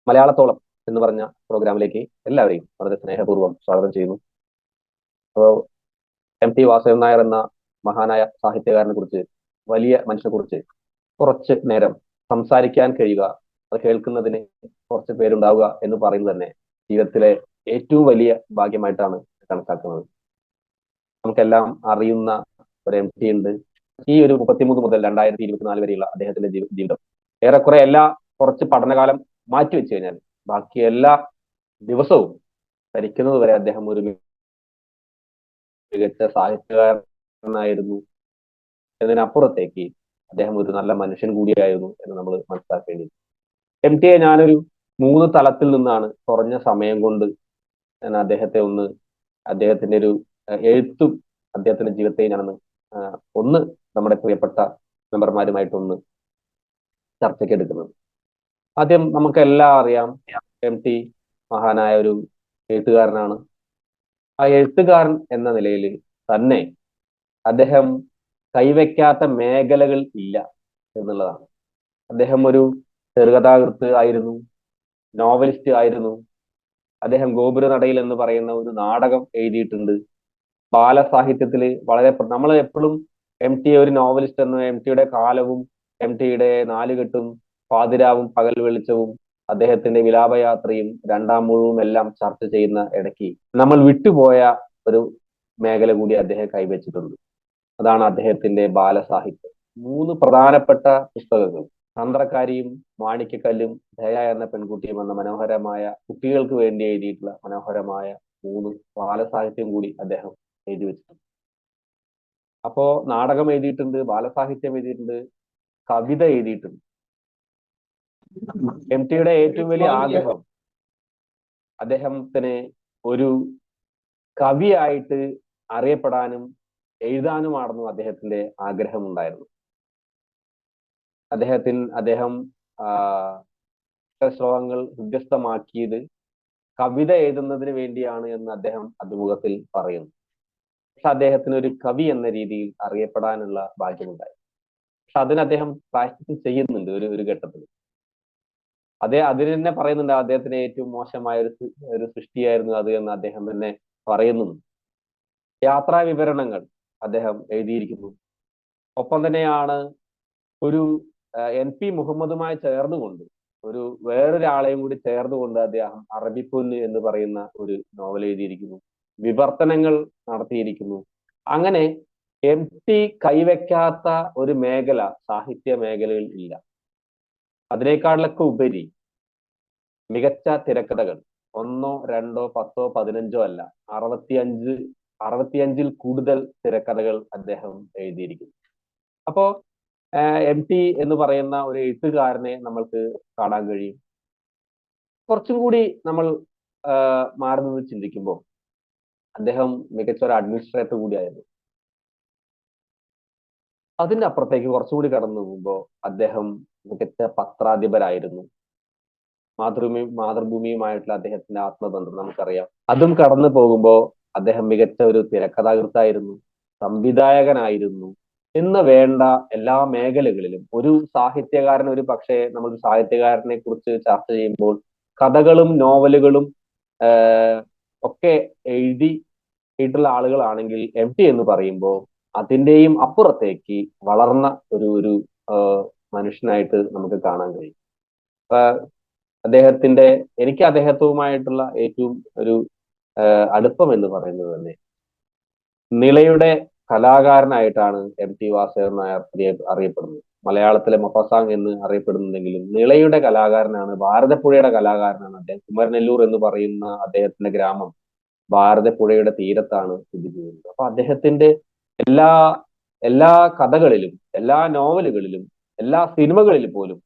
മലയാളത്തോളം എന്ന് പറഞ്ഞ പ്രോഗ്രാമിലേക്ക് എല്ലാവരെയും വളരെ സ്നേഹപൂർവ്വം സ്വാഗതം ചെയ്യുന്നു. അപ്പോൾ MT വാസുദേവൻ നായർ എന്ന മഹാനായ സാഹിത്യകാരനെ കുറിച്ച്, വലിയ മനുഷ്യനെ കുറിച്ച് കുറച്ച് നേരം സംസാരിക്കാൻ കഴിയുക, അത് കേൾക്കുന്നതിന് കുറച്ച് പേരുണ്ടാവുക എന്ന് പറയുന്നത് തന്നെ ജീവിതത്തിലെ ഏറ്റവും വലിയ ഭാഗ്യമായിട്ടാണ് കണക്കാക്കുന്നത്. നമുക്കെല്ലാം അറിയുന്ന ഒരു MT ഉണ്ട്. ഈ ഒരു 33 മുതൽ 2024 വരെയുള്ള അദ്ദേഹത്തിന്റെ ജീവിതം ഏറെക്കുറെ കുറച്ച് പഠനകാലം മാറ്റി വെച്ച് കഴിഞ്ഞാൽ ബാക്കി എല്ലാ ദിവസവും ഭരിക്കുന്നത് വരെ അദ്ദേഹം ഒരു മികച്ച സാഹിത്യകാരനായിരുന്നു എന്നതിനപ്പുറത്തേക്ക് അദ്ദേഹം ഒരു നല്ല മനുഷ്യൻ കൂടിയായിരുന്നു എന്ന് നമ്മൾ മനസ്സിലാക്കേണ്ടി. MT ഞാനൊരു 3 തലത്തിൽ നിന്നാണ് കുറഞ്ഞ സമയം കൊണ്ട് ഞാൻ അദ്ദേഹത്തിന്റെ ഒരു എഴുത്തും അദ്ദേഹത്തിന്റെ ജീവിതത്തെ ഞാനൊന്ന് ഒന്ന് നമ്മുടെ പ്രിയപ്പെട്ട മെമ്പർമാരുമായിട്ടൊന്ന് ചർച്ചയ്ക്ക് എടുക്കുന്നത്. ആദ്യം നമുക്കെല്ലാം അറിയാം, MT മഹാനായ ഒരു എഴുത്തുകാരനാണ്. ആ എഴുത്തുകാരൻ എന്ന നിലയിൽ തന്നെ അദ്ദേഹം കൈവയ്ക്കാത്ത മേഖലകൾ ഇല്ല എന്നുള്ളതാണ്. അദ്ദേഹം ഒരു ചെറുകഥാകൃത്ത് ആയിരുന്നു, നോവലിസ്റ്റ് ആയിരുന്നു. അദ്ദേഹം ഗോപുരനടയിൽ എന്ന് പറയുന്ന ഒരു നാടകം എഴുതിയിട്ടുണ്ട്. ബാലസാഹിത്യത്തിൽ വളരെ നമ്മൾ എപ്പോഴും MT ഒരു നോവലിസ്റ്റ് എന്ന MTയുടെ കാലവും MTയുടെ നാലുകെട്ടും പാതിരാവും പകൽ വെളിച്ചവും അദ്ദേഹത്തിന്റെ വിലാപയാത്രയും രണ്ടാം മുഴുവും എല്ലാം ചർച്ച ചെയ്യുന്ന ഇടയ്ക്ക് നമ്മൾ വിട്ടുപോയ ഒരു മേഖല കൂടി അദ്ദേഹം കൈവച്ചിട്ടുണ്ട്. അതാണ് അദ്ദേഹത്തിന്റെ ബാലസാഹിത്യം. 3 പ്രധാനപ്പെട്ട പുസ്തകങ്ങൾ, തന്ത്രക്കാരിയും മാണിക്യക്കല്ലും ദയ എന്ന പെൺകുട്ടിയും എന്ന മനോഹരമായ കുട്ടികൾക്ക് വേണ്ടി എഴുതിയിട്ടുള്ള മനോഹരമായ 3 ബാലസാഹിത്യം കൂടി അദ്ദേഹം എഴുതി വെച്ചിട്ടുണ്ട്. അപ്പോ നാടകം എഴുതിയിട്ടുണ്ട്, ബാലസാഹിത്യം എഴുതിയിട്ടുണ്ട്, കവിത എഴുതിയിട്ടുണ്ട്. MTയുടെ ഏറ്റവും വലിയ ആഗ്രഹം അദ്ദേഹത്തിന് ഒരു കവിയായിട്ട് അറിയപ്പെടാനും എഴുതാനുമായിരുന്നു അദ്ദേഹത്തിന്റെ ആഗ്രഹം ഉണ്ടായിരുന്നു. അദ്ദേഹം ശ്ലോകങ്ങൾ ഹൃദ്യസ്ഥമാക്കിയത് കവിത എഴുതുന്നതിന് വേണ്ടിയാണ് എന്ന് അദ്ദേഹം അഭിമുഖത്തിൽ പറയുന്നു. പക്ഷെ അദ്ദേഹത്തിന് ഒരു കവി എന്ന രീതിയിൽ അറിയപ്പെടാനുള്ള ഭാഗ്യമുണ്ടായി. പക്ഷെ അതിന് അദ്ദേഹം പ്രാക്ടീസ് ചെയ്യുന്നുണ്ട് ഒരു ഘട്ടത്തിൽ. അതിന് തന്നെ പറയുന്നുണ്ട്, അദ്ദേഹത്തിന് ഏറ്റവും മോശമായ ഒരു സൃഷ്ടിയായിരുന്നു അത് എന്ന് അദ്ദേഹം തന്നെ പറയുന്നുണ്ട്. യാത്രാ വിവരണങ്ങൾ അദ്ദേഹം എഴുതിയിരിക്കുന്നു. ഒപ്പം തന്നെയാണ് ഒരു NP മുഹമ്മദുമായി ചേർന്നുകൊണ്ട് വേറൊരാളെയും കൂടി ചേർന്നുകൊണ്ട് അദ്ദേഹം അറബിപ്പൊന്ന് എന്ന് പറയുന്ന ഒരു നോവൽ എഴുതിയിരിക്കുന്നു. വിവർത്തനങ്ങൾ നടത്തിയിരിക്കുന്നു. അങ്ങനെ MT കൈവയ്ക്കാത്ത ഒരു മേഖല സാഹിത്യ മേഖലയിൽ ഇല്ല. അതിനേക്കാളൊക്കെ ഉപരി മികച്ച തിരക്കഥകൾ 1, 2, 10, 15 അല്ല, 65 കൂടുതൽ തിരക്കഥകൾ അദ്ദേഹം എഴുതിയിരിക്കുന്നു. അപ്പോ MT എന്ന് പറയുന്ന ഒരു എഴുത്തുകാരനെ നമ്മൾക്ക് കാണാൻ കഴിയും. കുറച്ചും കൂടി നമ്മൾ മാറി നിന്ന് ചിന്തിക്കുമ്പോൾ അദ്ദേഹം മികച്ച ഒരു അഡ്മിനിസ്ട്രേറ്റർ കൂടിയായിരുന്നു. അതിന്റെ അപ്പുറത്തേക്ക് കുറച്ചുകൂടി കടന്നു പോകുമ്പോൾ അദ്ദേഹം മികച്ച പത്രാധിപരായിരുന്നു. മാതൃഭൂമിയുമായിട്ടുള്ള അദ്ദേഹത്തിന്റെ ആത്മബന്ധം നമുക്കറിയാം. അതും കടന്നു പോകുമ്പോൾ അദ്ദേഹം മികച്ച ഒരു തിരക്കഥാകൃത്തായിരുന്നു, സംവിധായകനായിരുന്നു എന്ന് വേണ്ട എല്ലാ മേഖലകളിലും ഒരു സാഹിത്യകാരൻ, ഒരു പക്ഷേ നമ്മൾ സാഹിത്യകാരനെ കുറിച്ച് ചർച്ച ചെയ്യുമ്പോൾ കഥകളും നോവലുകളും ഒക്കെ എഴുതിയിട്ടുള്ള ആളുകളാണെങ്കിൽ MT എന്ന് പറയുമ്പോൾ അതിന്റെയും അപ്പുറത്തേക്ക് വളർന്ന ഒരു മനുഷ്യനായിട്ട് നമുക്ക് കാണാൻ കഴിയും. എനിക്ക് അദ്ദേഹവുമായിട്ടുള്ള ഏറ്റവും ഒരു അടുപ്പം എന്ന് പറയുന്നത് തന്നെ നിളയുടെ കലാകാരനായിട്ടാണ് MT വാസുദേവൻ നായർ അറിയപ്പെടുന്നത്. മലയാളത്തിലെ മൊപ്പസാങ് എന്ന് അറിയപ്പെടുന്നുണ്ടെങ്കിലും നിളയുടെ കലാകാരനാണ്, ഭാരതപ്പുഴയുടെ കലാകാരനാണ് അദ്ദേഹം. കുമരനെല്ലൂർ എന്ന് പറയുന്ന അദ്ദേഹത്തിന്റെ ഗ്രാമം ഭാരതപ്പുഴയുടെ തീരത്താണ് സ്ഥിതി ചെയ്യുന്നത്. അപ്പൊ അദ്ദേഹത്തിന്റെ എല്ലാ എല്ലാ കഥകളിലും, എല്ലാ നോവലുകളിലും, എല്ലാ സിനിമകളിലും പോലും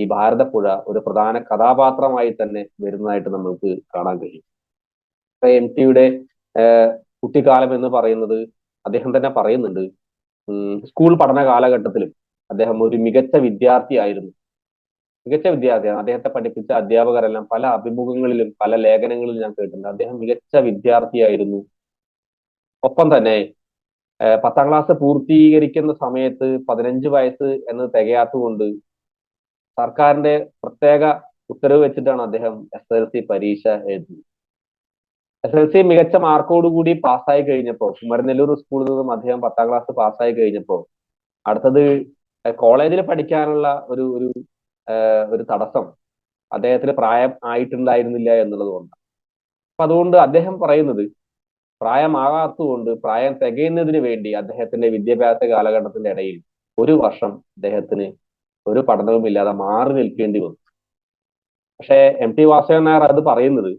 ഈ ഭാരതപ്പുഴ ഒരു പ്രധാന കഥാപാത്രമായി തന്നെ വരുന്നതായിട്ട് നമ്മൾക്ക് കാണാൻ കഴിയും. MTയുടെ കുട്ടിക്കാലം എന്ന് പറയുന്നത് അദ്ദേഹം തന്നെ പറയുന്നുണ്ട്, സ്കൂൾ പഠന കാലഘട്ടത്തിലും അദ്ദേഹം ഒരു മികച്ച വിദ്യാർത്ഥിയായിരുന്നു. അദ്ദേഹത്തെ പഠിപ്പിച്ച അധ്യാപകരെല്ലാം പല അഭിമുഖങ്ങളിലും പല ലേഖനങ്ങളിലും ഞാൻ കേട്ടിട്ടുണ്ട്. അദ്ദേഹം മികച്ച വിദ്യാർത്ഥിയായിരുന്നു. ഒപ്പം തന്നെ 10ാം ക്ലാസ് പൂർത്തീകരിക്കുന്ന സമയത്ത് 15 വയസ്സ് എന്ന് തികയാത്തുകൊണ്ട് സർക്കാരിന്റെ പ്രത്യേക ഉത്തരവ് വെച്ചിട്ടാണ് അദ്ദേഹം SSLC പരീക്ഷ എഴുതുന്നത്. SSLC മികച്ച മാർക്കോടുകൂടി പാസ്സായി കഴിഞ്ഞപ്പോൾ, കുമരനെല്ലൂർ സ്കൂളിൽ നിന്നും അദ്ദേഹം 10ാം ക്ലാസ് പാസ്സായി കഴിഞ്ഞപ്പോൾ അടുത്തത് കോളേജിൽ പഠിക്കാനുള്ള ഒരു തടസ്സം അദ്ദേഹത്തിന് പ്രായം ആയിട്ടുണ്ടായിരുന്നില്ല എന്നുള്ളത് കൊണ്ടാണ്. അപ്പൊ അതുകൊണ്ട് അദ്ദേഹം പറയുന്നത്, പ്രായമാകാത്തതുകൊണ്ട് പ്രായം തികയുന്നതിന് വേണ്ടി അദ്ദേഹത്തിന്റെ വിദ്യാഭ്യാസ കാലഘട്ടത്തിന്റെ ഇടയിൽ ഒരു വർഷം അദ്ദേഹത്തിന് ഒരു പഠനവും ഇല്ലാതെ മാറി നിൽക്കേണ്ടി വന്നു. പക്ഷേ MT വാസുദേവൻ നായർ അത് പറയുന്നത്,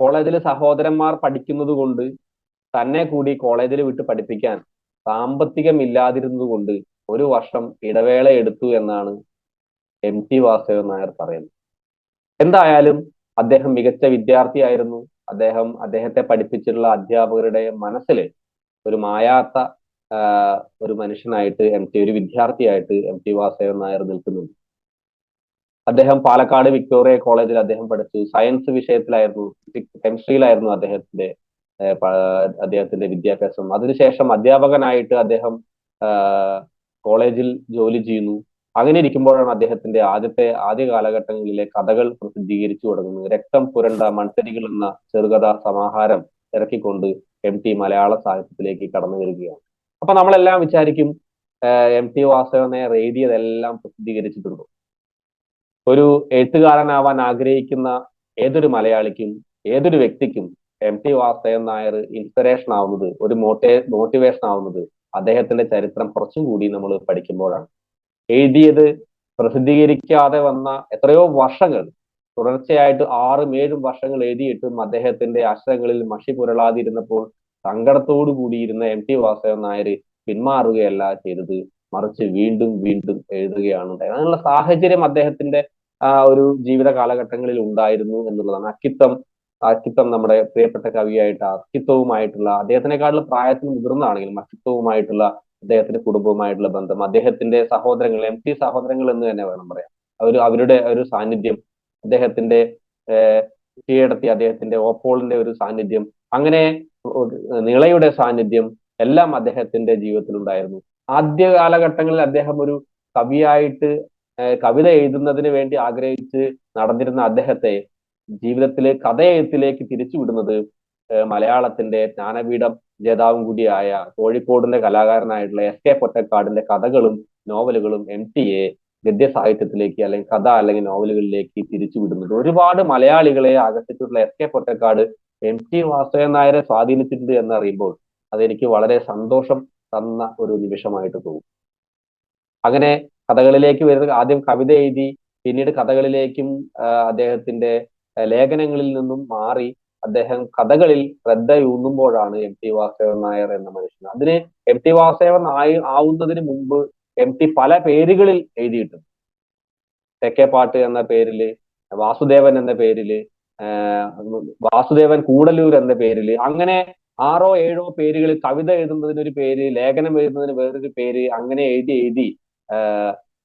കോളേജിൽ സഹോദരന്മാർ പഠിക്കുന്നത് കൊണ്ട് തന്നെ കൂടി കോളേജിൽ വിട്ട് പഠിപ്പിക്കാൻ സാമ്പത്തികം ഇല്ലാതിരുന്നത് കൊണ്ട് ഒരു വർഷം ഇടവേള എടുത്തു എന്നാണ് MT വാസുദേവൻ നായർ പറയുന്നത്. എന്തായാലും അദ്ദേഹം മികച്ച വിദ്യാർത്ഥിയായിരുന്നു. അദ്ദേഹത്തെ പഠിപ്പിച്ചിട്ടുള്ള അധ്യാപകരുടെ മനസ്സിൽ ഒരു മായാത്ത ഒരു മനുഷ്യനായിട്ട് ഒരു വിദ്യാർത്ഥിയായിട്ട് MT വാസുദേവൻ നായർ നിൽക്കുന്നുണ്ട്. അദ്ദേഹം പാലക്കാട് വിക്ടോറിയ കോളേജിൽ അദ്ദേഹം പഠിച്ചു. സയൻസ് വിഷയത്തിലായിരുന്നു, കെമിസ്ട്രിയിലായിരുന്നു അദ്ദേഹത്തിന്റെ വിദ്യാഭ്യാസം. അതിനുശേഷം അധ്യാപകനായിട്ട് അദ്ദേഹം കോളേജിൽ ജോലി ചെയ്യുന്നു. അങ്ങനെ ഇരിക്കുമ്പോഴാണ് അദ്ദേഹത്തിന്റെ ആദ്യ കാലഘട്ടങ്ങളിലെ കഥകൾ പ്രസിദ്ധീകരിച്ചു തുടങ്ങുന്നത്. രക്തം പുരണ്ട മൺതരികൾ എന്ന ചെറുകഥാ സമാഹാരം ഇറക്കിക്കൊണ്ട് MT മലയാള സാഹിത്യത്തിലേക്ക് കടന്നു വരികയാണ്. അപ്പൊ നമ്മളെല്ലാം വിചാരിക്കും, MT വാസുദേവൻ നായർ എഴുതിയതെല്ലാം പ്രസിദ്ധീകരിച്ചിട്ടുണ്ട്. ഒരു എഴുത്തുകാരനാവാൻ ആഗ്രഹിക്കുന്ന ഏതൊരു മലയാളിക്കും, ഏതൊരു വ്യക്തിക്കും MT വാസുദേവൻ നായർ ഇൻസ്പിറേഷൻ ആവുന്നത്, ഒരു മോട്ടിവേഷൻ ആവുന്നത് അദ്ദേഹത്തിന്റെ ചരിത്രം കുറച്ചും കൂടി നമ്മൾ പഠിക്കുമ്പോഴാണ്. എഴുതിയത് പ്രസിദ്ധീകരിക്കാതെ വന്ന എത്രയോ വർഷങ്ങൾ, തുടർച്ചയായിട്ട് 6-7 വർഷങ്ങൾ എഴുതിയിട്ടും അദ്ദേഹത്തിന്റെ അക്ഷരങ്ങളിൽ മഷി പുരളാതിരുന്നപ്പോൾ സങ്കടത്തോടു കൂടിയിരുന്ന MT വാസുദേവൻ നായർ പിന്മാറുകയല്ല ചെയ്തത്, മറിച്ച് വീണ്ടും വീണ്ടും എഴുതുകയാണ് ഉണ്ടായത്. അതിനുള്ള സാഹചര്യം അദ്ദേഹത്തിന്റെ ഒരു ജീവിത കാലഘട്ടങ്ങളിൽ ഉണ്ടായിരുന്നു എന്നുള്ളതാണ്. അക്കിത്തം നമ്മുടെ പ്രിയപ്പെട്ട കവിയായിട്ട് അക്കിത്തവുമായിട്ടുള്ള, അദ്ദേഹത്തിനെക്കാളും പ്രായത്തിന് മുതിർന്നാണെങ്കിലും അക്കിത്തവുമായിട്ടുള്ള അദ്ദേഹത്തിന്റെ കുടുംബവുമായിട്ടുള്ള ബന്ധം, അദ്ദേഹത്തിന്റെ സഹോദരങ്ങൾ, MT സഹോദരങ്ങൾ എന്ന് തന്നെ വേണം പറയാം, അവരുടെ ഒരു സാന്നിധ്യം, അദ്ദേഹത്തിന്റെ കീഴടത്തി അദ്ദേഹത്തിന്റെ ഓപ്പോളിന്റെ ഒരു സാന്നിധ്യം, അങ്ങനെ നിളയുടെ സാന്നിധ്യം എല്ലാം അദ്ദേഹത്തിന്റെ ജീവിതത്തിൽ ഉണ്ടായിരുന്നു. ആദ്യ കാലഘട്ടങ്ങളിൽ അദ്ദേഹം ഒരു കവിയായിട്ട് കവിത എഴുതുന്നതിന് വേണ്ടി ആഗ്രഹിച്ച് നടന്നിരുന്ന അദ്ദേഹത്തെ ജീവിതത്തിലെ കഥയെഴുത്തിലേക്ക് തിരിച്ചുവിടുന്നത് മലയാളത്തിന്റെ ജ്ഞാനപീഠം ജേതാവും കൂടിയായ കോഴിക്കോടിന്റെ കലാകാരനായിട്ടുള്ള SK പൊറ്റക്കാടിന്റെ കഥകളും നോവലുകളും MTയെ ഗദ്യ സാഹിത്യത്തിലേക്ക് അല്ലെങ്കിൽ കഥ അല്ലെങ്കിൽ നോവലുകളിലേക്ക് തിരിച്ചുവിടുന്നത്. ഒരുപാട് മലയാളികളെ ആകർഷിച്ചിട്ടുള്ള SK പൊറ്റക്കാട് MT വാസുദേവൻ നായരെ സ്വാധീനിച്ചിട്ടുണ്ട് എന്നറിയുമ്പോൾ അതെനിക്ക് വളരെ സന്തോഷം തന്ന ഒരു നിമിഷമായിട്ട് തോന്നും. അങ്ങനെ കഥകളിലേക്ക് വരുന്നത്, ആദ്യം കവിത എഴുതി പിന്നീട് കഥകളിലേക്കും അദ്ദേഹത്തിന്റെ ലേഖനങ്ങളിൽ നിന്നും മാറി അദ്ദേഹം കഥകളിൽ ശ്രദ്ധയൂന്നുമ്പോഴാണ് MT വാസുദേവൻ നായർ എന്ന മനുഷ്യൻ. അതിന് MT വാസുദേവൻ ആവുന്നതിന് മുമ്പ് MT പല പേരുകളിൽ എഴുതിയിട്ടുണ്ട്. തെക്കേപ്പാട്ട് എന്ന പേരില്, വാസുദേവൻ എന്ന പേരില്, വാസുദേവൻ കൂടല്ലൂർ എന്ന പേരില്, അങ്ങനെ 6-7 പേരുകളിൽ കവിത എഴുതുന്നതിന് ഒരു പേര്, ലേഖനം എഴുതുന്നതിന് വേറൊരു പേര്, അങ്ങനെ എഴുതി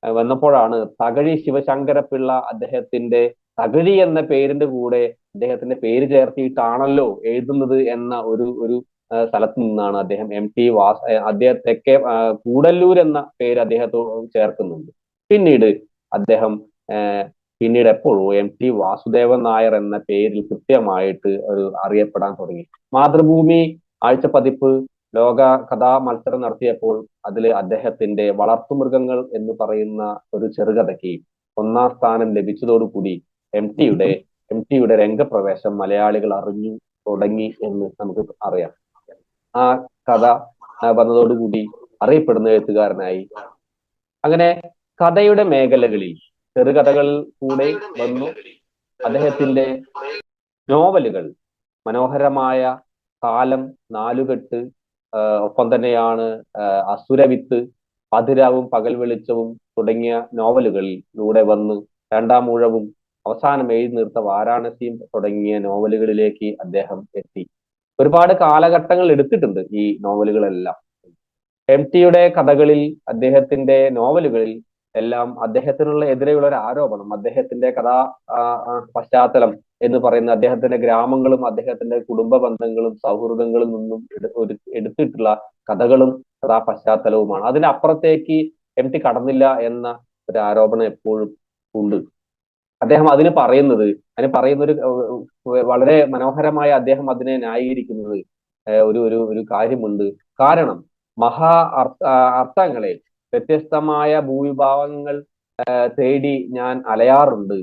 വന്നപ്പോഴാണ് തകഴി ശിവശങ്കരപ്പിള്ള അദ്ദേഹത്തിന്റെ തകഴി എന്ന പേരിന്റെ കൂടെ അദ്ദേഹത്തിന്റെ പേര് ചേർത്തിയിട്ടാണല്ലോ എഴുതുന്നത് എന്ന ഒരു സ്ഥലത്ത് നിന്നാണ് അദ്ദേഹം അദ്ദേഹത്തെ കൂടല്ലൂർ എന്ന പേര് അദ്ദേഹത്തോട് ചേർക്കുന്നുണ്ട്. പിന്നീട് എപ്പോഴും MT വാസുദേവൻ നായർ എന്ന പേരിൽ കൃത്യമായിട്ട് ഒരു അറിയപ്പെടാൻ തുടങ്ങി. മാതൃഭൂമി ആഴ്ചപ്പതിപ്പ് ലോക കഥാ മത്സരം നടത്തിയപ്പോൾ അതിൽ അദ്ദേഹത്തിന്റെ വളർത്തുമൃഗങ്ങൾ എന്ന് പറയുന്ന ഒരു ചെറുകഥയ്ക്ക് 1ാം സ്ഥാനം ലഭിച്ചതോടുകൂടി MTയുടെ രംഗപ്രവേശം മലയാളികൾ അറിഞ്ഞു തുടങ്ങി എന്ന് നമുക്ക് അറിയാം. ആ കഥ വന്നതോടുകൂടി അറിയപ്പെടുന്ന എഴുത്തുകാരനായി. അങ്ങനെ കഥയുടെ മേഖലകളിൽ ചെറുകഥകൾ കൂടെ വന്നു. അദ്ദേഹത്തിന്റെ നോവലുകൾ മനോഹരമായ കാലം, നാലുകെട്ട്, ഒപ്പം തന്നെയാണ് അസുരവിത്ത്, പതിരാവും പകൽ വെളിച്ചവും തുടങ്ങിയ നോവലുകളിലൂടെ വന്ന് 2ാം ഊഴവും അവസാനം എഴുതി നിർത്ത വാരാണസിയും തുടങ്ങിയ നോവലുകളിലേക്ക് അദ്ദേഹം എത്തി. ഒരുപാട് കാലഘട്ടങ്ങൾ എടുത്തിട്ടുണ്ട് ഈ നോവലുകളെല്ലാം. MTയുടെ കഥകളിൽ, അദ്ദേഹത്തിന്റെ നോവലുകളിൽ എല്ലാം അദ്ദേഹത്തിനുള്ള എതിരെയുള്ള ഒരു ആരോപണം, അദ്ദേഹത്തിന്റെ കഥാ പശ്ചാത്തലം എന്ന് പറയുന്ന അദ്ദേഹത്തിന്റെ ഗ്രാമങ്ങളും അദ്ദേഹത്തിന്റെ കുടുംബ ബന്ധങ്ങളും സൗഹൃദങ്ങളിൽ നിന്നും എടുത്തിട്ടുള്ള കഥകളും കഥാ പശ്ചാത്തലവുമാണ്. അതിനപ്പുറത്തേക്ക് MT കടന്നില്ല എന്ന ഒരു ആരോപണം എപ്പോഴും ഉണ്ട്. അദ്ദേഹം അതിന് പറയുന്ന വളരെ മനോഹരമായ അദ്ദേഹം അതിനെ ന്യായീകരിക്കുന്നത് ഒരു ഒരു ഒരു കാര്യമുണ്ട്. കാരണം മഹാ അർത്ഥങ്ങളെ വ്യത്യസ്തമായ ഭൂവിഭാഗങ്ങൾ തേടി ഞാൻ അലയാറുണ്ട്.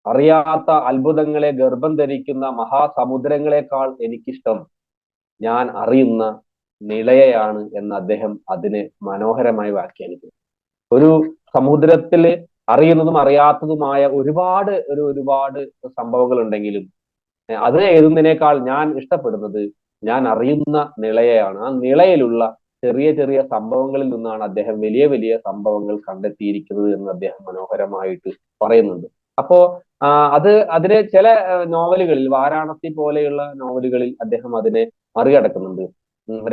അറിയാത്ത അത്ഭുതങ്ങളെ ഗർഭം ധരിക്കുന്ന മഹാസമുദ്രങ്ങളെക്കാൾ എനിക്കിഷ്ടം ഞാൻ അറിയുന്ന നിളയെയാണ് എന്ന് അദ്ദേഹം അതിനെ മനോഹരമായി വ്യാഖ്യാനിക്കുന്നു. ഒരു സമുദ്രത്തില് അറിയുന്നതും അറിയാത്തതുമായ ഒരുപാട് സംഭവങ്ങൾ ഉണ്ടെങ്കിലും അത് എഴുതുന്നതിനേക്കാൾ ഞാൻ ഇഷ്ടപ്പെടുന്നത് ഞാൻ അറിയുന്ന നിളയെയാണ്. ആ നിളയിലുള്ള ചെറിയ ചെറിയ സംഭവങ്ങളിൽ നിന്നാണ് അദ്ദേഹം വലിയ വലിയ സംഭവങ്ങൾ കണ്ടെത്തിയിരിക്കുന്നത് എന്ന് അദ്ദേഹം മനോഹരമായിട്ട് പറയുന്നുണ്ട്. അപ്പോ അതിനെ ചില നോവലുകളിൽ, വാരാണസി പോലെയുള്ള നോവലുകളിൽ അദ്ദേഹം അതിനെ മറികടക്കുന്നുണ്ട്.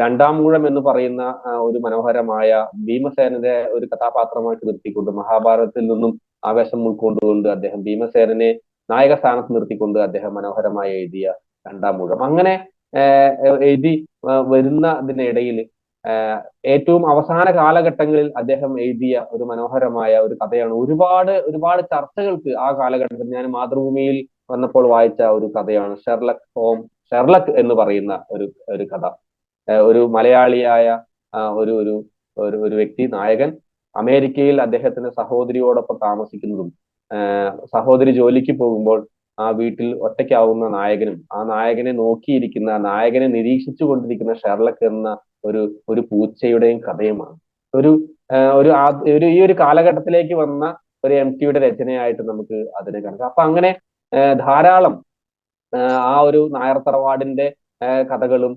രണ്ടാം ഊഴം എന്ന് പറയുന്ന ഒരു മനോഹരമായ ഭീമസേനന്റെ ഒരു കഥാപാത്രമായിട്ട് നിർത്തിക്കൊണ്ട്, മഹാഭാരതത്തിൽ നിന്നും ആവേശം ഉൾക്കൊണ്ടുകൊണ്ട് അദ്ദേഹം ഭീമസേനനെ നായക സ്ഥാനത്ത് നിർത്തിക്കൊണ്ട് അദ്ദേഹം മനോഹരമായി എഴുതിയ രണ്ടാം ഊഴം. അങ്ങനെ എഴുതി വരുന്നതിനിടയിൽ ഏറ്റവും അവസാന കാലഘട്ടങ്ങളിൽ അദ്ദേഹം എഴുതിയ ഒരു മനോഹരമായ ഒരു കഥയാണ്. ഒരുപാട് ഒരുപാട് ചർച്ചകൾക്ക് ആ കാലഘട്ടത്തിൽ, ഞാൻ മാതൃഭൂമിയിൽ വന്നപ്പോൾ വായിച്ച ഒരു കഥയാണ് ഷെർലക് എന്ന് പറയുന്ന ഒരു കഥ. ഒരു മലയാളിയായ ഒരു ഒരു ഒരു വ്യക്തി, നായകൻ, അമേരിക്കയിൽ അദ്ദേഹത്തിന്റെ സഹോദരിയോടൊപ്പം താമസിക്കുന്നതും സഹോദരി ജോലിക്ക് പോകുമ്പോൾ ആ വീട്ടിൽ ഒറ്റയ്ക്കാവുന്ന നായകനും ആ നായകനെ നോക്കിയിരിക്കുന്ന, നായകനെ നിരീക്ഷിച്ചു കൊണ്ടിരിക്കുന്ന ഷെർലക് എന്ന ഒരു ഒരു പൂച്ചയുടെയും കഥയുമാണ്. ഒരു ഈ ഒരു കാലഘട്ടത്തിലേക്ക് വന്ന ഒരു MTയുടെ രചനയായിട്ട് നമുക്ക് അതിനെ കണക്കാം. അപ്പൊ അങ്ങനെ ധാരാളം ആ ഒരു നായർ തറവാടിന്റെ കഥകളും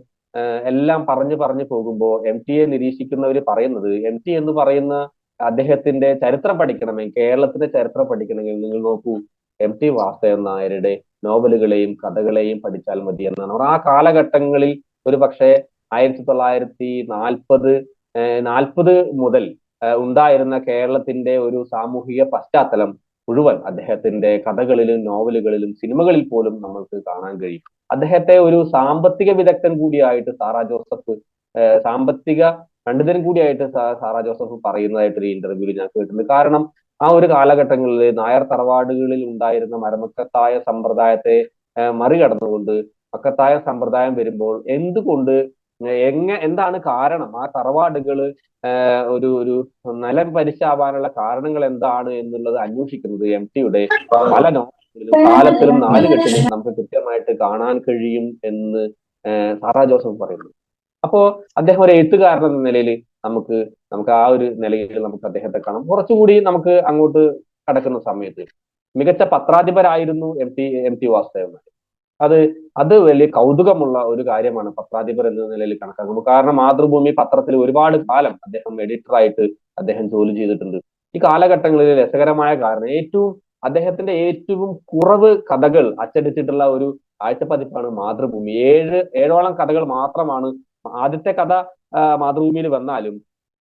എല്ലാം പറഞ്ഞു പോകുമ്പോൾ MTയെ നിരീക്ഷിക്കുന്നവർ പറയുന്നത്, MT എന്ന് പറയുന്ന അദ്ദേഹത്തിന്റെ ചരിത്രം പഠിക്കണമെങ്കിൽ, കേരളത്തിന്റെ ചരിത്രം പഠിക്കണമെങ്കിൽ നിങ്ങൾ നോക്കൂ, MT വാസുദേവൻ നായരുടെ നോവലുകളെയും കഥകളെയും പഠിച്ചാൽ മതി എന്നാണ്. ആ കാലഘട്ടങ്ങളിൽ ഒരു പക്ഷേ 1940 മുതൽ ഉണ്ടായിരുന്ന കേരളത്തിന്റെ ഒരു സാമൂഹിക പശ്ചാത്തലം മുഴുവൻ അദ്ദേഹത്തിന്റെ കഥകളിലും നോവലുകളിലും സിനിമകളിൽ പോലും നമുക്ക് കാണാൻ കഴിയും. അദ്ദേഹത്തെ ഒരു സാമ്പത്തിക വിദഗ്ധൻ കൂടിയായിട്ട് സാറാ ജോസഫ്, സാമ്പത്തിക പണ്ഡിതൻ കൂടിയായിട്ട് സാറാ ജോസഫ് പറയുന്നതായിട്ട് ഒരു ഇന്റർവ്യൂവിൽ ഞാൻ കേട്ടിട്ടുണ്ട്. കാരണം ആ ഒരു കാലഘട്ടങ്ങളിൽ നായർ തറവാടുകളിൽ ഉണ്ടായിരുന്ന മരമക്കത്തായ സമ്പ്രദായത്തെ മറികടന്നുകൊണ്ട് മക്കത്തായ സമ്പ്രദായം വരുമ്പോൾ എന്തുകൊണ്ട്, എന്താണ് കാരണം, ആ തറവാടുകള് ഒരു ഒരു നിലം പരിശാവാനുള്ള കാരണങ്ങൾ എന്താണ് എന്നുള്ളത് അന്വേഷിക്കുന്നത് MTയുടെ പല നോവലുകളിലും കാലത്തിലും നാലുകെട്ടിലും നമുക്ക് കൃത്യമായിട്ട് കാണാൻ കഴിയും എന്ന് സാറാ ജോസഫ് പറയുന്നു. അപ്പോ അദ്ദേഹം ഒരു എഴുത്തുകാരൻ എന്ന നിലയിൽ നമുക്ക് നമുക്ക് ആ ഒരു നിലയിൽ നമുക്ക് അദ്ദേഹത്തെ കാണാം. കുറച്ചുകൂടി നമുക്ക് അങ്ങോട്ട് കടക്കുന്ന സമയത്ത് മികച്ച പത്രാധിപരായിരുന്നു MT വാസുദേവൻ നായർ. അത് വലിയ കൗതുകമുള്ള ഒരു കാര്യമാണ് പത്രാധിപർ എന്ന നിലയിൽ കണക്കാക്കുന്നത്. കാരണം മാതൃഭൂമി പത്രത്തിൽ ഒരുപാട് കാലം അദ്ദേഹം എഡിറ്ററായിട്ട് അദ്ദേഹം ജോലി ചെയ്തിട്ടുണ്ട്. ഈ കാലഘട്ടങ്ങളിൽ രസകരമായ കാരണം, അദ്ദേഹത്തിന്റെ ഏറ്റവും കുറവ് കഥകൾ അച്ചടിച്ചിട്ടുള്ള ഒരു ആഴ്ചപ്പതിപ്പാണ് മാതൃഭൂമി. ഏഴോളം കഥകൾ മാത്രമാണ്. ആദ്യത്തെ കഥ മാതൃഭൂമിയിൽ വന്നാലും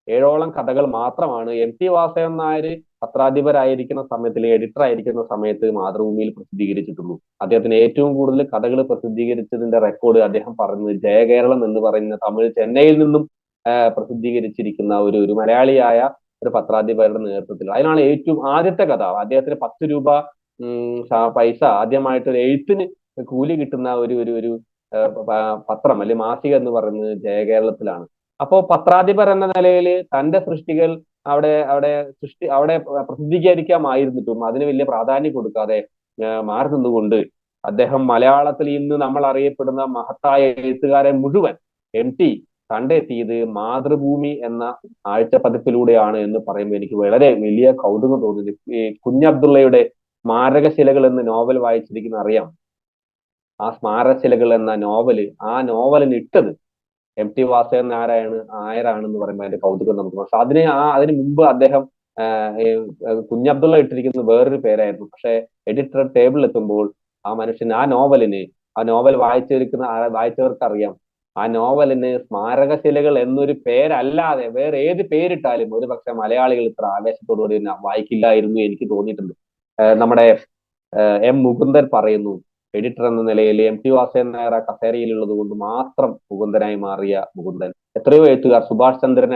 7ഓളം കഥകൾ മാത്രമാണ് MT വാസുദേവൻ നായർ പത്രാധിപരായിരിക്കുന്ന സമയത്ത്, എഡിറ്റർ ആയിരിക്കുന്ന സമയത്ത് മാതൃഭൂമിയിൽ പ്രസിദ്ധീകരിച്ചിട്ടുള്ളൂ. അദ്ദേഹത്തിന് ഏറ്റവും കൂടുതൽ കഥകൾ പ്രസിദ്ധീകരിച്ചതിന്റെ റെക്കോർഡ് അദ്ദേഹം പറഞ്ഞത് ജയകേരളം എന്ന് പറയുന്ന തമിഴ് ചെന്നൈയിൽ നിന്നും പ്രസിദ്ധീകരിച്ചിരിക്കുന്ന ഒരു മലയാളിയായ ഒരു പത്രാധിപരുടെ നേതൃത്വത്തിൽ. അതിനാണ് ഏറ്റവും ആദ്യത്തെ കഥ. അദ്ദേഹത്തിന് 10 രൂപ പൈസ ആദ്യമായിട്ട് ഒരു എഴുത്തിന് കൂലി കിട്ടുന്ന ഒരു പത്രം അല്ലെങ്കിൽ മാസിക എന്ന് പറയുന്നത് ജയകേരളത്തിലാണ്. അപ്പോ പത്രാധിപർ എന്ന നിലയിൽ തന്റെ സൃഷ്ടികൾ അവിടെ പ്രസിദ്ധീകരിക്കാമായിരുന്നിട്ടും അതിന് വലിയ പ്രാധാന്യം കൊടുക്കാതെ മാറി നിന്നുകൊണ്ട് അദ്ദേഹം മലയാളത്തിൽ ഇന്ന് നമ്മൾ അറിയപ്പെടുന്ന മഹത്തായ എഴുത്തുകാരെ മുഴുവൻ MT കണ്ടെത്തിയത് മാതൃഭൂമി എന്ന ആഴ്ചപ്പതിപ്പിലൂടെയാണ് എന്ന് പറയുമ്പോൾ എനിക്ക് വളരെ വലിയ കൗതുകം തോന്നുന്നു. ഈ കുഞ്ഞബ്ദുള്ളയുടെ സ്മാരകശിലകൾ എന്ന നോവൽ വായിച്ചിരിക്കുന്ന അറിയാം. ആ സ്മാരകശിലകൾ എന്ന ആ നോവലിന് ഇട്ടത് MT വാസുദേവൻ നായരാണെന്ന് പറയുമ്പോൾ അതിന്റെ കൗതുകം നമുക്ക് മനസ്സിലാവും. അതിന് മുമ്പ് അദ്ദേഹം കുഞ്ഞബ്ദുള്ള ഇട്ടിരിക്കുന്ന വേറൊരു പേരായിരുന്നു. പക്ഷെ എഡിറ്റർ ടേബിളിൽ എത്തുമ്പോൾ ആ മനുഷ്യൻ ആ നോവൽ വായിച്ചവർക്ക് അറിയാം, ആ നോവലിന് സ്മാരകശിലകൾ എന്നൊരു പേരല്ലാതെ വേറെ ഏത് പേരിട്ടാലും ഒരു പക്ഷെ മലയാളികൾ ഇത്ര ആവേശത്തോടുകൂടി വായിക്കില്ലായിരുന്നു എനിക്ക് തോന്നിയിട്ടുണ്ട്. നമ്മുടെ M മുകുന്ദൻ പറയുന്നു, എഡിറ്റർ എന്ന നിലയിൽ MT വാസുദേവൻ നായർ ആ കസേരയിലുള്ളത് കൊണ്ട് മാത്രം മുകുന്ദനായി മാറിയ മുകുന്ദൻ എത്രയോ എഴുത്തുകാർ, സുഭാഷ് ചന്ദ്രൻ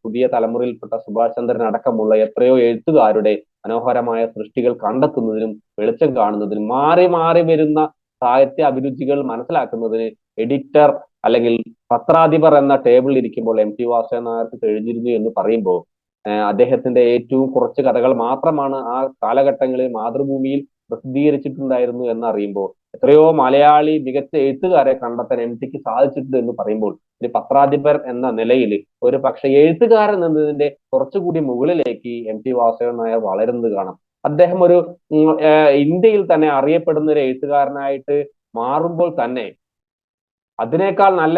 പുതിയ തലമുറയിൽപ്പെട്ട സുഭാഷ് ചന്ദ്രൻ അടക്കമുള്ള എത്രയോ എഴുത്തുകാരുടെ മനോഹരമായ സൃഷ്ടികൾ കണ്ടെത്തുന്നതിനും വെളിച്ചം കാണുന്നതിനും മാറി മാറി വരുന്ന സാഹിത്യ അഭിരുചികൾ മനസ്സിലാക്കുന്നതിന് എഡിറ്റർ അല്ലെങ്കിൽ പത്രാധിപർ എന്ന ടേബിളിൽ ഇരിക്കുമ്പോൾ എം ടി വാസുദേവൻ നായർക്ക് കഴിഞ്ഞിരുന്നു എന്ന് പറയുമ്പോൾ അദ്ദേഹത്തിന്റെ ഏറ്റവും കുറച്ച് കഥകൾ മാത്രമാണ് ആ കാലഘട്ടങ്ങളിൽ മാതൃഭൂമിയിൽ പ്രസിദ്ധീകരിച്ചിട്ടുണ്ടായിരുന്നു എന്നറിയുമ്പോൾ എത്രയോ മലയാളി മികച്ച എഴുത്തുകാരെ കണ്ടെത്താൻ എം ടിക്ക് സാധിച്ചിട്ടുണ്ട് എന്ന് പറയുമ്പോൾ ഒരു പത്രാധിപർ എന്ന നിലയിൽ ഒരു പക്ഷെ എഴുത്തുകാരൻ എന്നതിന്റെ കുറച്ചുകൂടി മുകളിലേക്ക് എം ടി വാസുദേവൻ നായർ വളരുന്നത് കാണാം. അദ്ദേഹം ഒരു ഇന്ത്യയിൽ തന്നെ അറിയപ്പെടുന്ന ഒരു എഴുത്തുകാരനായിട്ട് മാറുമ്പോൾ തന്നെ അതിനേക്കാൾ നല്ല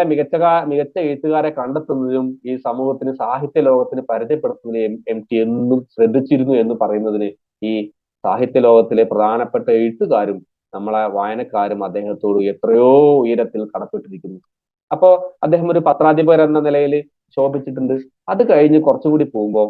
മികച്ച എഴുത്തുകാരെ കണ്ടെത്തുന്നതിനും ഈ സമൂഹത്തിന്, സാഹിത്യ ലോകത്തിന് പരിചയപ്പെടുത്തുന്നതിനും എം ടി എന്നും ശ്രദ്ധിച്ചിരുന്നു എന്ന് പറയുന്നതിന് ഈ സാഹിത്യ ലോകത്തിലെ പ്രധാനപ്പെട്ട എഴുത്തുകാരും നമ്മളെ വായനക്കാരും അദ്ദേഹത്തോട് എത്രയോ ഉയരത്തിൽ കടപ്പെട്ടിരിക്കുന്നു. അപ്പോ അദ്ദേഹം ഒരു പത്രാധിപർ എന്ന നിലയിൽ ശോഭിച്ചിട്ടുണ്ട്. അത് കഴിഞ്ഞ് കുറച്ചുകൂടി പോകുമ്പോൾ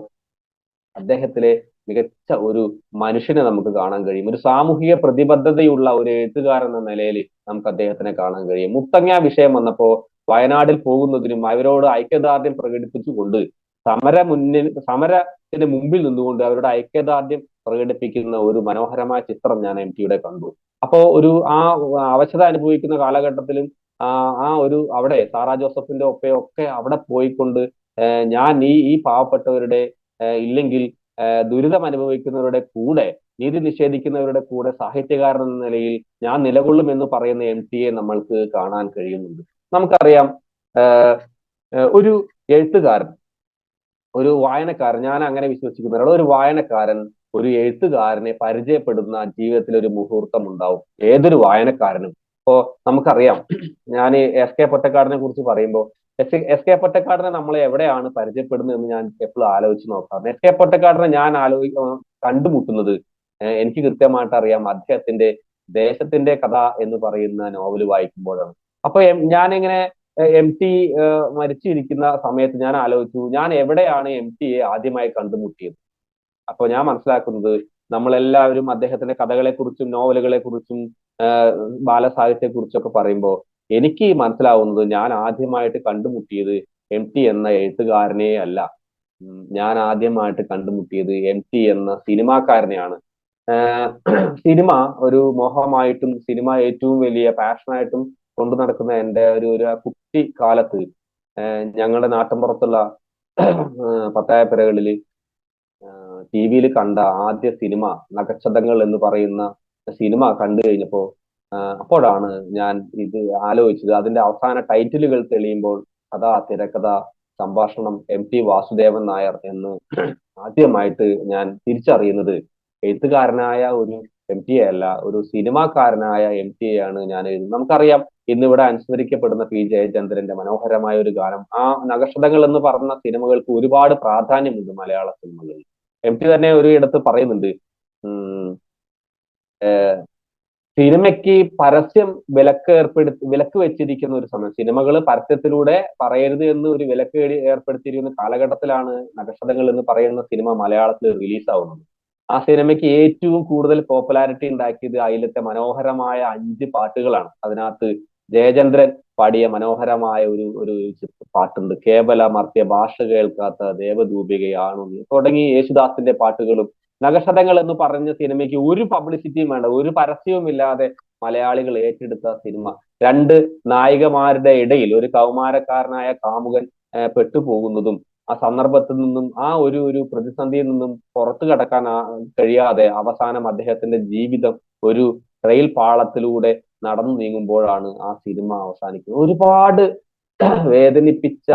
അദ്ദേഹത്തിലെ മികച്ച ഒരു മനുഷ്യനെ നമുക്ക് കാണാൻ കഴിയും. ഒരു സാമൂഹിക പ്രതിബദ്ധതയുള്ള ഒരു എഴുത്തുകാരൻ എന്ന നിലയിൽ നമുക്ക് അദ്ദേഹത്തിനെ കാണാൻ കഴിയും. മുത്തങ്ങ വിഷയം വന്നപ്പോ വയനാട്ടിൽ പോകുന്നതിനും അവരോട് ഐക്യദാർഢ്യം പ്രകടിപ്പിച്ചുകൊണ്ട് സമരത്തിന് മുമ്പിൽ നിന്നുകൊണ്ട് അവരുടെ ഐക്യദാർഢ്യം പ്രകടിപ്പിക്കുന്ന ഒരു മനോഹരമായ ചിത്രം ഞാൻ എം ടിയുടെ കണ്ടു. അപ്പോ ഒരു അവശത അനുഭവിക്കുന്ന കാലഘട്ടത്തിലും ആ ഒരു അവിടെ സാറാ ജോസഫിന്റെ ഒപ്പയൊക്കെ അവിടെ പോയിക്കൊണ്ട് ഞാൻ ഈ പാവപ്പെട്ടവരുടെ ഇല്ലെങ്കിൽ ദുരിതം അനുഭവിക്കുന്നവരുടെ കൂടെ, നീതി നിഷേധിക്കുന്നവരുടെ കൂടെ സാഹിത്യകാരൻ എന്ന നിലയിൽ ഞാൻ നിലകൊള്ളും എന്ന് പറയുന്ന എം ടിയെ നമ്മൾക്ക് കാണാൻ കഴിയുന്നുണ്ട്. നമുക്കറിയാം ഒരു എഴുത്തുകാരൻ, ഒരു വായനക്കാരൻ, ഞാൻ അങ്ങനെ വിശ്വസിക്കുന്ന ഒരു വായനക്കാരൻ ഒരു എഴുത്തുകാരനെ പരിചയപ്പെടുന്ന ജീവിതത്തിൽ ഒരു മുഹൂർത്തം ഉണ്ടാവും ഏതൊരു വായനക്കാരനും. ഇപ്പോ നമുക്കറിയാം, ഞാൻ എസ് കെ പൊറ്റക്കാടിനെ കുറിച്ച് പറയുമ്പോൾ എസ് കെ പൊറ്റക്കാടിനെ നമ്മൾ എവിടെയാണ് പരിചയപ്പെടുന്നത് എന്ന് ഞാൻ എപ്പോഴും ആലോചിച്ച് നോക്കാറുണ്ട്. എസ് കെ പൊറ്റക്കാടിനെ ഞാൻ കണ്ടുമുട്ടുന്നത് എനിക്ക് കൃത്യമായിട്ട് അറിയാം അദ്ദേഹത്തിന്റെ ദേശത്തിന്റെ കഥ എന്ന് പറയുന്ന നോവൽ വായിക്കുമ്പോഴാണ്. അപ്പൊ ഞാനിങ്ങനെ എം ടി മരിച്ചിരിക്കുന്ന സമയത്ത് ഞാൻ ആലോചിച്ചു, ഞാൻ എവിടെയാണ് എം ടിയെ ആദ്യമായി കണ്ടുമുട്ടിയത്. അപ്പൊ ഞാൻ മനസ്സിലാക്കുന്നത് നമ്മളെല്ലാവരും അദ്ദേഹത്തിന്റെ കഥകളെ കുറിച്ചും നോവലുകളെ കുറിച്ചും ബാലസാഹിത്യത്തെ കുറിച്ചൊക്കെ പറയുമ്പോൾ എനിക്ക് മനസ്സിലാവുന്നത് ഞാൻ ആദ്യമായിട്ട് കണ്ടുമുട്ടിയത് എം ടി എന്ന എഴുത്തുകാരനെ അല്ല. ഞാൻ ആദ്യമായിട്ട് കണ്ടുമുട്ടിയത് എം ടി എന്ന സിനിമാക്കാരനെയാണ്. സിനിമ ഒരു മോഹമായിട്ടും സിനിമ ഏറ്റവും വലിയ പാഷനായിട്ടും കൊണ്ടു നടക്കുന്ന എൻ്റെ ഒരു കുട്ടി കാലത്ത് ഞങ്ങളുടെ നാട്ടിൻപുറത്തുള്ള പത്തായപ്പുരകളിൽ ടി വിയിൽ കണ്ട ആദ്യ സിനിമ നഖശതങ്ങൾ എന്ന് പറയുന്ന സിനിമ കണ്ടു കഴിഞ്ഞപ്പോ അപ്പോഴാണ് ഞാൻ ഇത് ആലോചിച്ചത്. അതിന്റെ അവസാന ടൈറ്റിലുകൾ തെളിയുമ്പോൾ കഥ, തിരക്കഥ, സംഭാഷണം എം ടി വാസുദേവൻ നായർ എന്ന് ആദ്യമായിട്ട് ഞാൻ തിരിച്ചറിയുന്നത് എഴുത്തുകാരനായ ഒരു എം ടി എ അല്ല, ഒരു സിനിമാക്കാരനായ എം ടി എ ആണ് ഞാൻ എഴുതുന്നത്. നമുക്കറിയാം ഇന്നിവിടെ അനുസ്മരിക്കപ്പെടുന്ന പി ജയചന്ദ്രന്റെ മനോഹരമായ ഒരു ഗാനം, ആ നഖശതങ്ങൾ എന്ന് പറഞ്ഞ സിനിമകൾക്ക് ഒരുപാട് പ്രാധാന്യമുണ്ട് മലയാള സിനിമകളിൽ. എം ടി തന്നെ ഒരു ഇടത്ത് പറയുന്നുണ്ട്, സിനിമയ്ക്ക് പരസ്യം വിലക്ക് വെച്ചിരിക്കുന്ന ഒരു സമയം, സിനിമകൾ പരസ്യത്തിലൂടെ പറയരുത് എന്ന് ഒരു വിലക്ക് ഏർപ്പെടുത്തിയിരിക്കുന്ന കാലഘട്ടത്തിലാണ് നഖശതങ്ങൾ എന്ന് പറയുന്ന സിനിമ മലയാളത്തിൽ റിലീസ് ആവുന്നത്. ആ സിനിമയ്ക്ക് ഏറ്റവും കൂടുതൽ പോപ്പുലാരിറ്റി ഉണ്ടാക്കിയത് അതിലത്തെ മനോഹരമായ 5 പാട്ടുകളാണ്. അതിനകത്ത് ജയചന്ദ്രൻ പാടിയ മനോഹരമായ ഒരു പാട്ടുണ്ട്, കേവല മർത്യ ഭാഷ കേൾക്കാത്ത ദേവദൂപികയാണു നീ, തുടങ്ങി യേശുദാസിന്റെ പാട്ടുകളും. നഖശതങ്ങൾ എന്ന് പറഞ്ഞ സിനിമയ്ക്ക് ഒരു പബ്ലിസിറ്റിയും വേണ്ട, ഒരു പരസ്യവും ഇല്ലാതെ മലയാളികൾ ഏറ്റെടുത്ത സിനിമ. 2 നായികമാരുടെ ഇടയിൽ ഒരു കൗമാരക്കാരനായ കാമുകൻ പെട്ടുപോകുന്നതും ആ സന്ദർഭത്തിൽ നിന്നും ആ ഒരു പ്രതിസന്ധിയിൽ നിന്നും പുറത്തു കടക്കാൻ കഴിയാതെ അവസാനം അദ്ദേഹത്തിന്റെ ജീവിതം ഒരു റെയിൽ പാളത്തിലൂടെ നടന്നു നീങ്ങുമ്പോഴാണ് ആ സിനിമ അവസാനിക്കുന്നത്. ഒരുപാട് വേദനിപ്പിച്ച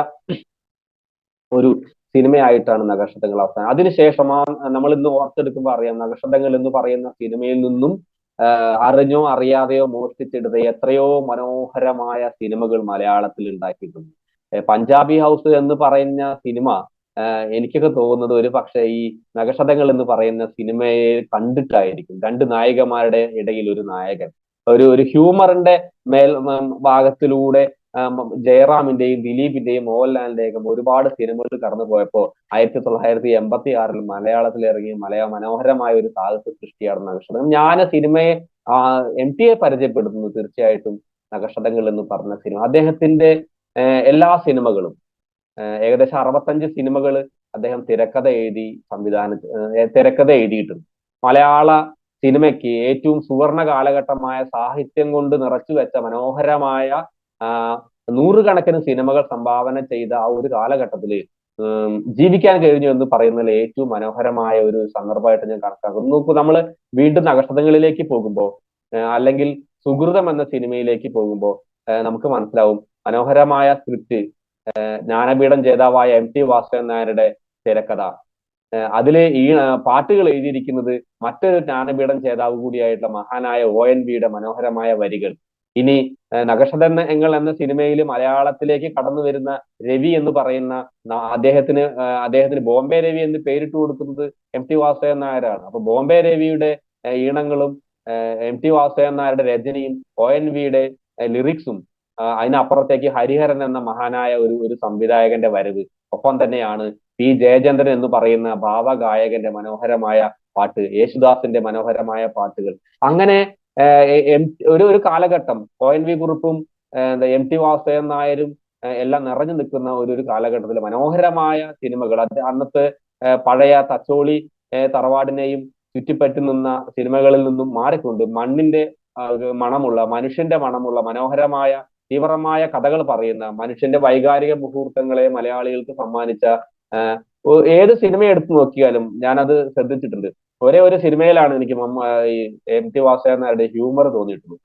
ഒരു സിനിമയായിട്ടാണ് നഖശതങ്ങൾ അവസാനം. അതിനുശേഷം നമ്മൾ ഇന്ന് ഓർത്തെടുക്കുമ്പോൾ അറിയാം, നഖശതങ്ങൾ എന്ന് പറയുന്ന സിനിമയിൽ നിന്നും അറിഞ്ഞോ അറിയാതെയോ മോഷ്ടിച്ചെടുത്ത എത്രയോ മനോഹരമായ സിനിമകൾ മലയാളത്തിൽ ഉണ്ടാക്കിയിട്ടുണ്ട്. പഞ്ചാബി ഹൗസ് എന്ന് പറയുന്ന സിനിമ എനിക്കൊക്കെ തോന്നുന്നത് ഒരു പക്ഷേ ഈ നഖശതങ്ങൾ എന്ന് പറയുന്ന സിനിമയെ കണ്ടിട്ടായിരിക്കും. 2 നായികമാരുടെ ഇടയിൽ ഒരു നായകൻ, ഒരു ഹ്യൂമറിന്റെ ഭാഗത്തിലൂടെ ജയറാമിന്റെയും ദിലീപിന്റെയും മോഹൻലാലിന്റെയും ഒരുപാട് സിനിമകൾ കടന്നു പോയപ്പോ 1986 മലയാളത്തിൽ ഇറങ്ങിയ മനോഹരമായ ഒരു സാഹിത്യ സൃഷ്ടിയാണ് നഖശതങ്ങൾ. ഞാൻ സിനിമയെ എം ടി എ പരിചയപ്പെടുത്തുന്നു തീർച്ചയായിട്ടും നഖശതങ്ങൾ എന്ന് പറഞ്ഞ സിനിമ. അദ്ദേഹത്തിന്റെ എല്ലാ സിനിമകളും ഏകദേശം 65 സിനിമകൾ അദ്ദേഹം തിരക്കഥ എഴുതിയിട്ടുണ്ട്. മലയാള സിനിമയ്ക്ക് ഏറ്റവും സുവർണ കാലഘട്ടമായ സാഹിത്യം കൊണ്ട് നിറച്ചു വെച്ച മനോഹരമായ ആ, നൂറുകണക്കിന് സിനിമകൾ സംഭാവന ചെയ്ത ആ ഒരു കാലഘട്ടത്തിൽ ജീവിക്കാൻ കഴിഞ്ഞു എന്ന് പറയുന്നതിൽ ഏറ്റവും മനോഹരമായ ഒരു സന്ദർഭമായിട്ട് ഞാൻ കണക്കാക്കുന്നു. നോക്കൂ, നമ്മള് വീണ്ടും നക്ഷത്രങ്ങളിലേക്ക് പോകുമ്പോൾ അല്ലെങ്കിൽ സുഹൃതം എന്ന സിനിമയിലേക്ക് പോകുമ്പോൾ നമുക്ക് മനസ്സിലാവും മനോഹരമായ സ്ക്രിപ്റ്റ്, ജ്ഞാനപീഠം ജേതാവായ MT വാസുദേവൻ നായരുടെ തിരക്കഥ, അതിലെ ഈ പാട്ടുകൾ എഴുതിയിരിക്കുന്നത് മറ്റൊരു ജ്ഞാനപീഠം ജേതാവ് കൂടിയായിട്ടുള്ള മഹാനായ ONV മനോഹരമായ വരികൾ. ഇനി നഗഷതങ്ങൾ എന്ന സിനിമയിൽ മലയാളത്തിലേക്ക് കടന്നു വരുന്ന രവി എന്ന് പറയുന്ന അദ്ദേഹത്തിന് ബോംബെ രവി എന്ന് പേരിട്ട് കൊടുക്കുന്നത് MT വാസുദേവൻ നായരാണ്. അപ്പൊ ബോംബെ രവിയുടെ ഈണങ്ങളും MT വാസുദേവൻ നായരുടെ രചനയും ONV ലിറിക്സും, അതിനപ്പുറത്തേക്ക് ഹരിഹരൻ എന്ന മഹാനായ ഒരു സംവിധായകന്റെ വരവ്, ഒപ്പം തന്നെയാണ് P ജയചന്ദ്രൻ എന്ന് പറയുന്ന ഭാവഗായകന്റെ മനോഹരമായ പാട്ട്, യേശുദാസിന്റെ മനോഹരമായ പാട്ടുകൾ, അങ്ങനെ ഒരു കാലഘട്ടം ONV കുറുപ്പും MT വാസുദേവൻ നായരും എല്ലാം നിറഞ്ഞു നിൽക്കുന്ന ഒരു കാലഘട്ടത്തിൽ മനോഹരമായ സിനിമകൾ, അന്നത്തെ പഴയ തച്ചോളി തറവാടിനെയും ചുറ്റിപ്പറ്റി നിന്ന സിനിമകളിൽ നിന്നും മാറിക്കൊണ്ട് മണ്ണിന്റെ മണമുള്ള, മനുഷ്യന്റെ മണമുള്ള മനോഹരമായ തീവ്രമായ കഥകൾ പറയുന്ന, മനുഷ്യന്റെ വൈകാരിക മുഹൂർത്തങ്ങളെ മലയാളികൾക്ക് സമ്മാനിച്ച ഏത് സിനിമ എടുത്തു നോക്കിയാലും ഞാനത് ശ്രദ്ധിച്ചിട്ടുണ്ട്. ഒരേ ഒരു സിനിമയിലാണ് എനിക്ക് ഈ MT വാസുദേവൻ നായരുടെ ഹ്യൂമർ തോന്നിയിട്ടുള്ളത്.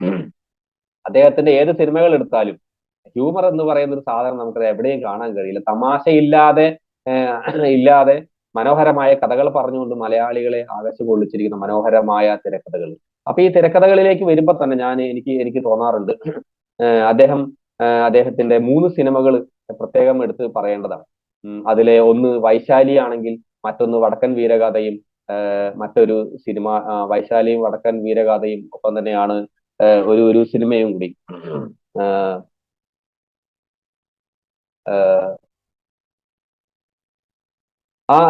അദ്ദേഹത്തിന്റെ ഏത് സിനിമകൾ എടുത്താലും ഹ്യൂമർ എന്ന് പറയുന്ന ഒരു സാധനം നമുക്കത് എവിടെയും കാണാൻ കഴിയില്ല. തമാശയില്ലാതെ ഇല്ലാതെ മനോഹരമായ കഥകൾ പറഞ്ഞുകൊണ്ട് മലയാളികളെ ആവേശം കൊള്ളിച്ചിരിക്കുന്ന മനോഹരമായ തിരക്കഥകൾ. അപ്പൊ ഈ തിരക്കഥകളിലേക്ക് വരുമ്പോ തന്നെ എനിക്ക് തോന്നാറുണ്ട്, അദ്ദേഹത്തിന്റെ 3 സിനിമകൾ പ്രത്യേകം എടുത്ത് പറയേണ്ടതാണ്. അതിലെ ഒന്ന് വൈശാലി ആണെങ്കിൽ, മറ്റൊന്ന് വടക്കൻ വീരഗാഥയും, മറ്റൊരു സിനിമ വൈശാലിയും വടക്കൻ വീരഗാഥയും ഒപ്പം തന്നെയാണ് ഒരു സിനിമയും കൂടി.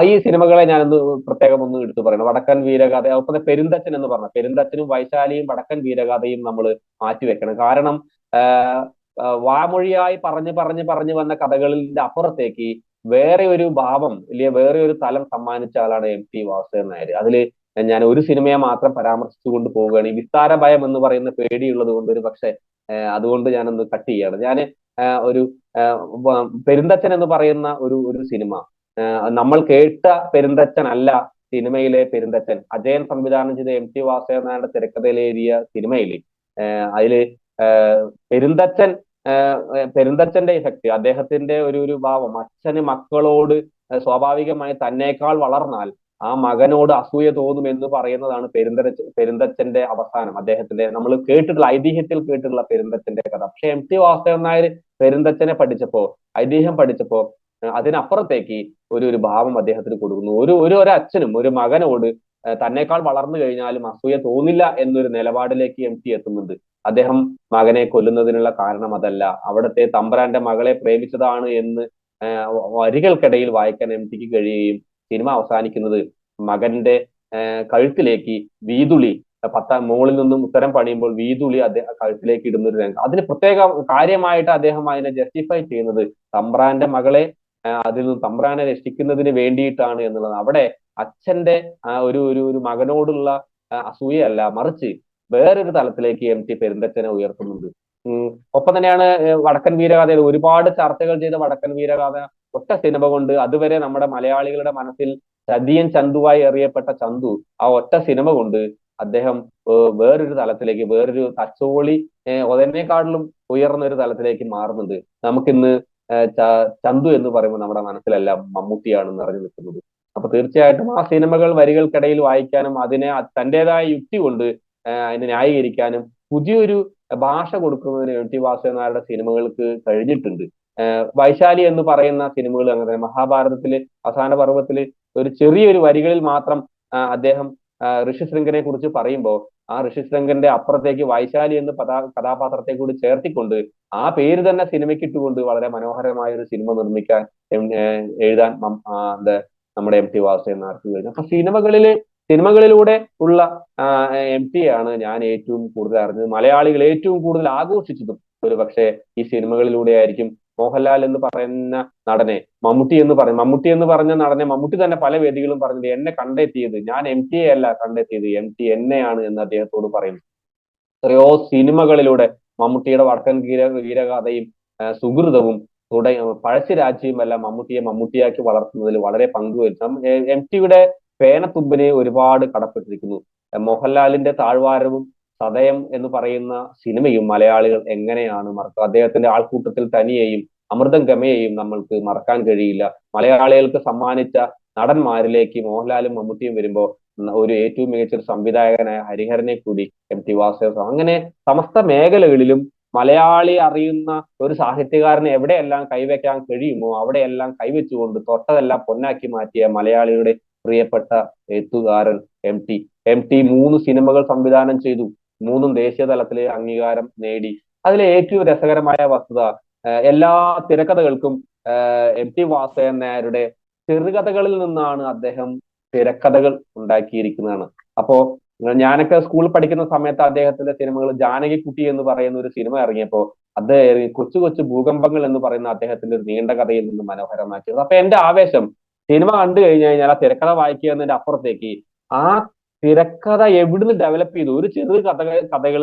ഈ സിനിമകളെ ഞാനൊന്ന് പ്രത്യേകം ഒന്ന് എടുത്തു പറയണം. വടക്കൻ വീരഗാഥ, ഒപ്പം പെരുന്തച്ചൻ എന്ന് പറഞ്ഞ, പെരുന്തച്ചനും വൈശാലിയും വടക്കൻ വീരഗാഥയും നമ്മൾ മാറ്റിവെക്കണം. കാരണം വാമൊഴിയായി പറഞ്ഞു വന്ന കഥകളിന്റെ അപ്പുറത്തേക്ക് വേറെ ഒരു ഭാവം, ഇല്ലേ, വേറെ ഒരു തലം സമ്മാനിച്ച ആളാണ് MT വാസുദേവൻ നായർ. അതില് ഞാൻ ഒരു സിനിമയെ മാത്രം പരാമർശിച്ചുകൊണ്ട് പോവുകയാണ്. ഈ വിസ്താര ഭയം എന്ന് പറയുന്ന പേടിയുള്ളത് കൊണ്ട് ഒരു പക്ഷെ അതുകൊണ്ട് ഞാനൊന്ന് കട്ട് ചെയ്യാണ്. ഞാൻ ഒരു പെരുന്തച്ചൻ എന്ന് പറയുന്ന ഒരു സിനിമ, നമ്മൾ കേട്ട പെരുന്തച്ചൻ അല്ല സിനിമയിലെ പെരുന്തച്ചൻ. അജയൻ സംവിധാനം ചെയ്ത MT വാസുദേവൻ നായരുടെ തിരക്കഥയിലെഴുതിയ സിനിമയിൽ അതില് പെരുന്തച്ചന്റെ ഇഫക്റ്റ്, അദ്ദേഹത്തിന്റെ ഒരു ഭാവം, അച്ഛന് മക്കളോട് സ്വാഭാവികമായി തന്നേക്കാൾ വളർന്നാൽ ആ മകനോട് അസൂയ തോന്നും എന്ന് പറയുന്നതാണ് പെരുന്തച്ചന്റെ അവസാനം. അദ്ദേഹത്തിന്റെ നമ്മൾ കേട്ടിട്ടുള്ള, ഐതിഹ്യത്തിൽ കേട്ടിട്ടുള്ള പെരുന്തച്ചന്റെ കഥ. പക്ഷെ MT വാസുദേവൻ നായർ പെരുന്തച്ചനെ പഠിച്ചപ്പോ, ഐതിഹ്യം പഠിച്ചപ്പോ അതിനപ്പുറത്തേക്ക് ഒരു ഭാവം അദ്ദേഹത്തിന് കൊടുക്കുന്നു. ഒരു അച്ഛനും ഒരു മകനോട് തന്നേക്കാൾ വളർന്നു കഴിഞ്ഞാലും അസൂയ തോന്നില്ല എന്നൊരു നിലപാടിലേക്ക് MT എത്തുന്നുണ്ട്. അദ്ദേഹം മകനെ കൊല്ലുന്നതിനുള്ള കാരണം അതല്ല, അവിടുത്തെ തമ്പുരാന്റെ മകളെ പ്രേമിച്ചതാണ് എന്ന് വരികൾക്കിടയിൽ വായിക്കാൻ MTക്ക് കഴിയുകയും സിനിമ അവസാനിക്കുന്നത് മകന്റെ കഴുത്തിലേക്ക് വീതുളി, മുകളിൽ നിന്നും ഉത്തരം പണിയുമ്പോൾ വീതുളി കഴുത്തിലേക്ക് ഇടുന്ന ഒരു രംഗം. അതിന് പ്രത്യേക കാര്യമായിട്ട് അദ്ദേഹം അതിനെ ജസ്റ്റിഫൈ ചെയ്യുന്നത് തമ്പ്രാന്റെ മകളെ അതിൽ നിന്ന് തമ്പ്രാനെ രക്ഷിക്കുന്നതിന് വേണ്ടിയിട്ടാണ് എന്നുള്ളത്. അവിടെ അച്ഛന്റെ ഒരു മകനോടുള്ള അസൂയയല്ല, മറിച്ച് വേറൊരു തലത്തിലേക്ക് MT പെരുന്തച്ചനെ ഉയർത്തുന്നുണ്ട്. ഒപ്പം തന്നെയാണ് വടക്കൻ വീരഗാഥയിൽ ഒരുപാട് ചർച്ചകൾ ചെയ്ത വടക്കൻ വീരഗാഥ ഒറ്റ സിനിമ കൊണ്ട് അതുവരെ നമ്മുടെ മലയാളികളുടെ മനസ്സിൽ ചതിയൻ ചന്തുവായി അറിയപ്പെട്ട ചന്തു, ആ ഒറ്റ സിനിമ കൊണ്ട് അദ്ദേഹം വേറൊരു തലത്തിലേക്ക്, വേറൊരു തച്ചോളി അതിനേക്കാളിലും ഉയർന്ന ഒരു തലത്തിലേക്ക് മാറുന്നുണ്ട്. നമുക്കിന്ന് ചന്തു എന്ന് പറയുമ്പോൾ നമ്മുടെ മനസ്സിലെല്ലാം മമ്മൂട്ടിയാണ് നിറഞ്ഞു നിൽക്കുന്നത്. അപ്പൊ തീർച്ചയായിട്ടും ആ സിനിമകൾ വരികൾക്കിടയിൽ വായിക്കാനും അതിനെ തന്റേതായ യുക്തി കൊണ്ട് അതിനെ ന്യായീകരിക്കാനും പുതിയൊരു ഭാഷ കൊടുക്കുന്നതിന് MT വാസുദേവൻ നായരുടെ സിനിമകൾക്ക് കഴിഞ്ഞിട്ടുണ്ട്. വൈശാലി എന്ന് പറയുന്ന സിനിമകൾ അങ്ങനെ തന്നെ. മഹാഭാരതത്തില് അവസാന പർവ്വത്തില് ഒരു ചെറിയൊരു വരികളിൽ മാത്രം അദ്ദേഹം ഋഷിശൃംഖനെ കുറിച്ച് പറയുമ്പോൾ ആ ഋഷിശൃംഖന്റെ അപ്പുറത്തേക്ക് വൈശാലി എന്ന കഥാപാത്രത്തെ കൂടി ചേർത്തിക്കൊണ്ട് ആ പേര് തന്നെ സിനിമയ്ക്ക് ഇട്ടുകൊണ്ട് വളരെ മനോഹരമായ ഒരു സിനിമ നിർമ്മിക്കാൻ എഴുതാൻ നമ്മുടെ MT വാസുദേവൻ നായർക്ക് കഴിഞ്ഞു. അപ്പൊ സിനിമകളിലൂടെ ഉള്ള MT ആണ് ഞാൻ ഏറ്റവും കൂടുതൽ അറിഞ്ഞത്. മലയാളികൾ ഏറ്റവും കൂടുതൽ ആഘോഷിച്ചതും ഒരു പക്ഷേ ഈ സിനിമകളിലൂടെ ആയിരിക്കും. മോഹൻലാൽ എന്ന് പറയുന്ന നടനെ, മമ്മൂട്ടി എന്ന് പറഞ്ഞ നടനെ മമ്മൂട്ടി തന്നെ പല വേദികളും പറഞ്ഞത്, എന്നെ കണ്ടെത്തിയത് ഞാൻ MT അല്ല കണ്ടെത്തിയത്, MT എന്നെയാണ് എന്ന് അദ്ദേഹത്തോട് പറയുന്നു. എത്രയോ സിനിമകളിലൂടെ മമ്മൂട്ടിയുടെ വടക്കൻ വീരഗാഥയും സുഹൃതവും പഴശ്ശിരാജയും എല്ലാം മമ്മൂട്ടിയെ മമ്മൂട്ടിയാക്കി വളർത്തുന്നതിൽ വളരെ പങ്കുവഹിച്ചു. MTയുടെ പേനത്തുമ്പിന് ഒരുപാട് കടപ്പെട്ടിരിക്കുന്നു. മോഹൻലാലിന്റെ താഴ്വാരവും സതയം എന്ന് പറയുന്ന സിനിമയും മലയാളികൾ എങ്ങനെയാണ് മറക്കുക? അദ്ദേഹത്തിന്റെ ആൾക്കൂട്ടത്തിൽ തനിയെയും അമൃതം ഗമയെയും നമ്മൾക്ക് മറക്കാൻ കഴിയില്ല. മലയാളികൾക്ക് സമ്മാനിച്ച നടന്മാരിലേക്ക് മോഹൻലാലും മമ്മൂട്ടിയും വരുമ്പോൾ ഒരു ഏറ്റവും മികച്ച ഒരു സംവിധായകനായ ഹരിഹരനെ കൂടി MT വാസുദേവൻ, അങ്ങനെ സമസ്ത മേഖലകളിലും മലയാളി അറിയുന്ന ഒരു സാഹിത്യകാരനെ എവിടെയെല്ലാം കൈവയ്ക്കാൻ കഴിയുമോ അവിടെയെല്ലാം കൈവച്ചുകൊണ്ട് തൊട്ടതെല്ലാം പൊന്നാക്കി മാറ്റിയ മലയാളിയുടെ പ്രിയപ്പെട്ട എഴുത്തുകാരൻ MT 3 സിനിമകൾ സംവിധാനം ചെയ്തു. 3ഉം ദേശീയ തലത്തിൽ അംഗീകാരം നേടി. അതിലെ ഏറ്റവും രസകരമായ വസ്തുത, എല്ലാ തിരക്കഥകൾക്കും MT വാസുദേവൻ നായരുടെ ചെറുകഥകളിൽ നിന്നാണ് അദ്ദേഹം തിരക്കഥകൾ ഉണ്ടാക്കിയിരിക്കുന്നതാണ്. അപ്പോ ഞാനൊക്കെ സ്കൂളിൽ പഠിക്കുന്ന സമയത്ത് അദ്ദേഹത്തിന്റെ സിനിമകൾ, ജാനകിക്കുട്ടി എന്ന് പറയുന്ന ഒരു സിനിമ ഇറങ്ങിയപ്പോൾ അദ്ദേഹം കൊച്ചു കൊച്ചു ഭൂകമ്പങ്ങൾ എന്ന് പറയുന്ന അദ്ദേഹത്തിന്റെ ഒരു നീണ്ട കഥയിൽ നിന്ന് മനോഹരമാക്കിയത്. അപ്പൊ എന്റെ ആവേശം, സിനിമ കണ്ടു കഴിഞ്ഞു കഴിഞ്ഞാൽ ആ തിരക്കഥ വായിക്കുക എന്നതിന്റെ അപ്പുറത്തേക്ക് ആ തിരക്കഥ എവിടുന്ന് ഡെവലപ്പ് ചെയ്തു, ഒരു ചെറു കഥയിൽ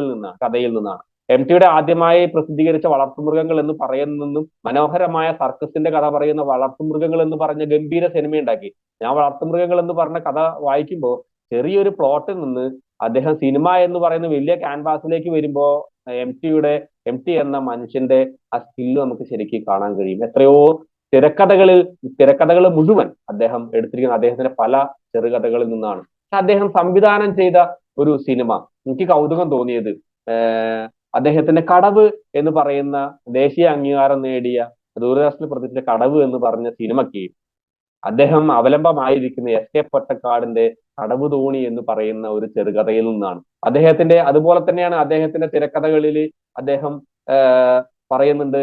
നിന്നാണ്. MTയുടെ ആദ്യമായി പ്രസിദ്ധീകരിച്ച വളർത്തുമൃഗങ്ങൾ എന്ന് പറയുന്നതും മനോഹരമായ സർക്കസിന്റെ കഥ പറയുന്ന വളർത്തുമൃഗങ്ങൾ എന്ന് പറഞ്ഞ ഗംഭീര സിനിമ ഉണ്ടാക്കി. ഞാൻ വളർത്തുമൃഗങ്ങൾ എന്ന് പറഞ്ഞ കഥ വായിക്കുമ്പോൾ ചെറിയൊരു പ്ലോട്ടിൽ നിന്ന് അദ്ദേഹം സിനിമ എന്ന് പറയുന്ന വലിയ ക്യാൻവാസിലേക്ക് വരുമ്പോൾ MT എന്ന മനുഷ്യന്റെ ആ സ്കില്ല് നമുക്ക് ശരിക്കും കാണാൻ കഴിയും. എത്രയോ തിരക്കഥകൾ മുഴുവൻ അദ്ദേഹം എടുത്തിരിക്കുന്ന അദ്ദേഹത്തിന്റെ പല ചെറുകഥകളിൽ നിന്നാണ്. അദ്ദേഹം സംവിധാനം ചെയ്ത ഒരു സിനിമ എനിക്ക് കൗതുകം തോന്നിയത്, അദ്ദേഹത്തിന്റെ കടവ് എന്ന് പറയുന്ന ദേശീയ അംഗീകാരം നേടിയ ദൂരദർശനിൽ പ്രദർശിച്ച കടവ് എന്ന് പറഞ്ഞ സിനിമയ്ക്ക് അദ്ദേഹം അവലംബമായിരിക്കുന്ന SK പൊറ്റക്കാടിന്റെ കടവ് തോണി എന്ന് പറയുന്ന ഒരു ചെറുകഥയിൽ നിന്നാണ്. അതുപോലെ തന്നെയാണ് അദ്ദേഹത്തിന്റെ തിരക്കഥകളിൽ അദ്ദേഹം പറയുന്നുണ്ട്,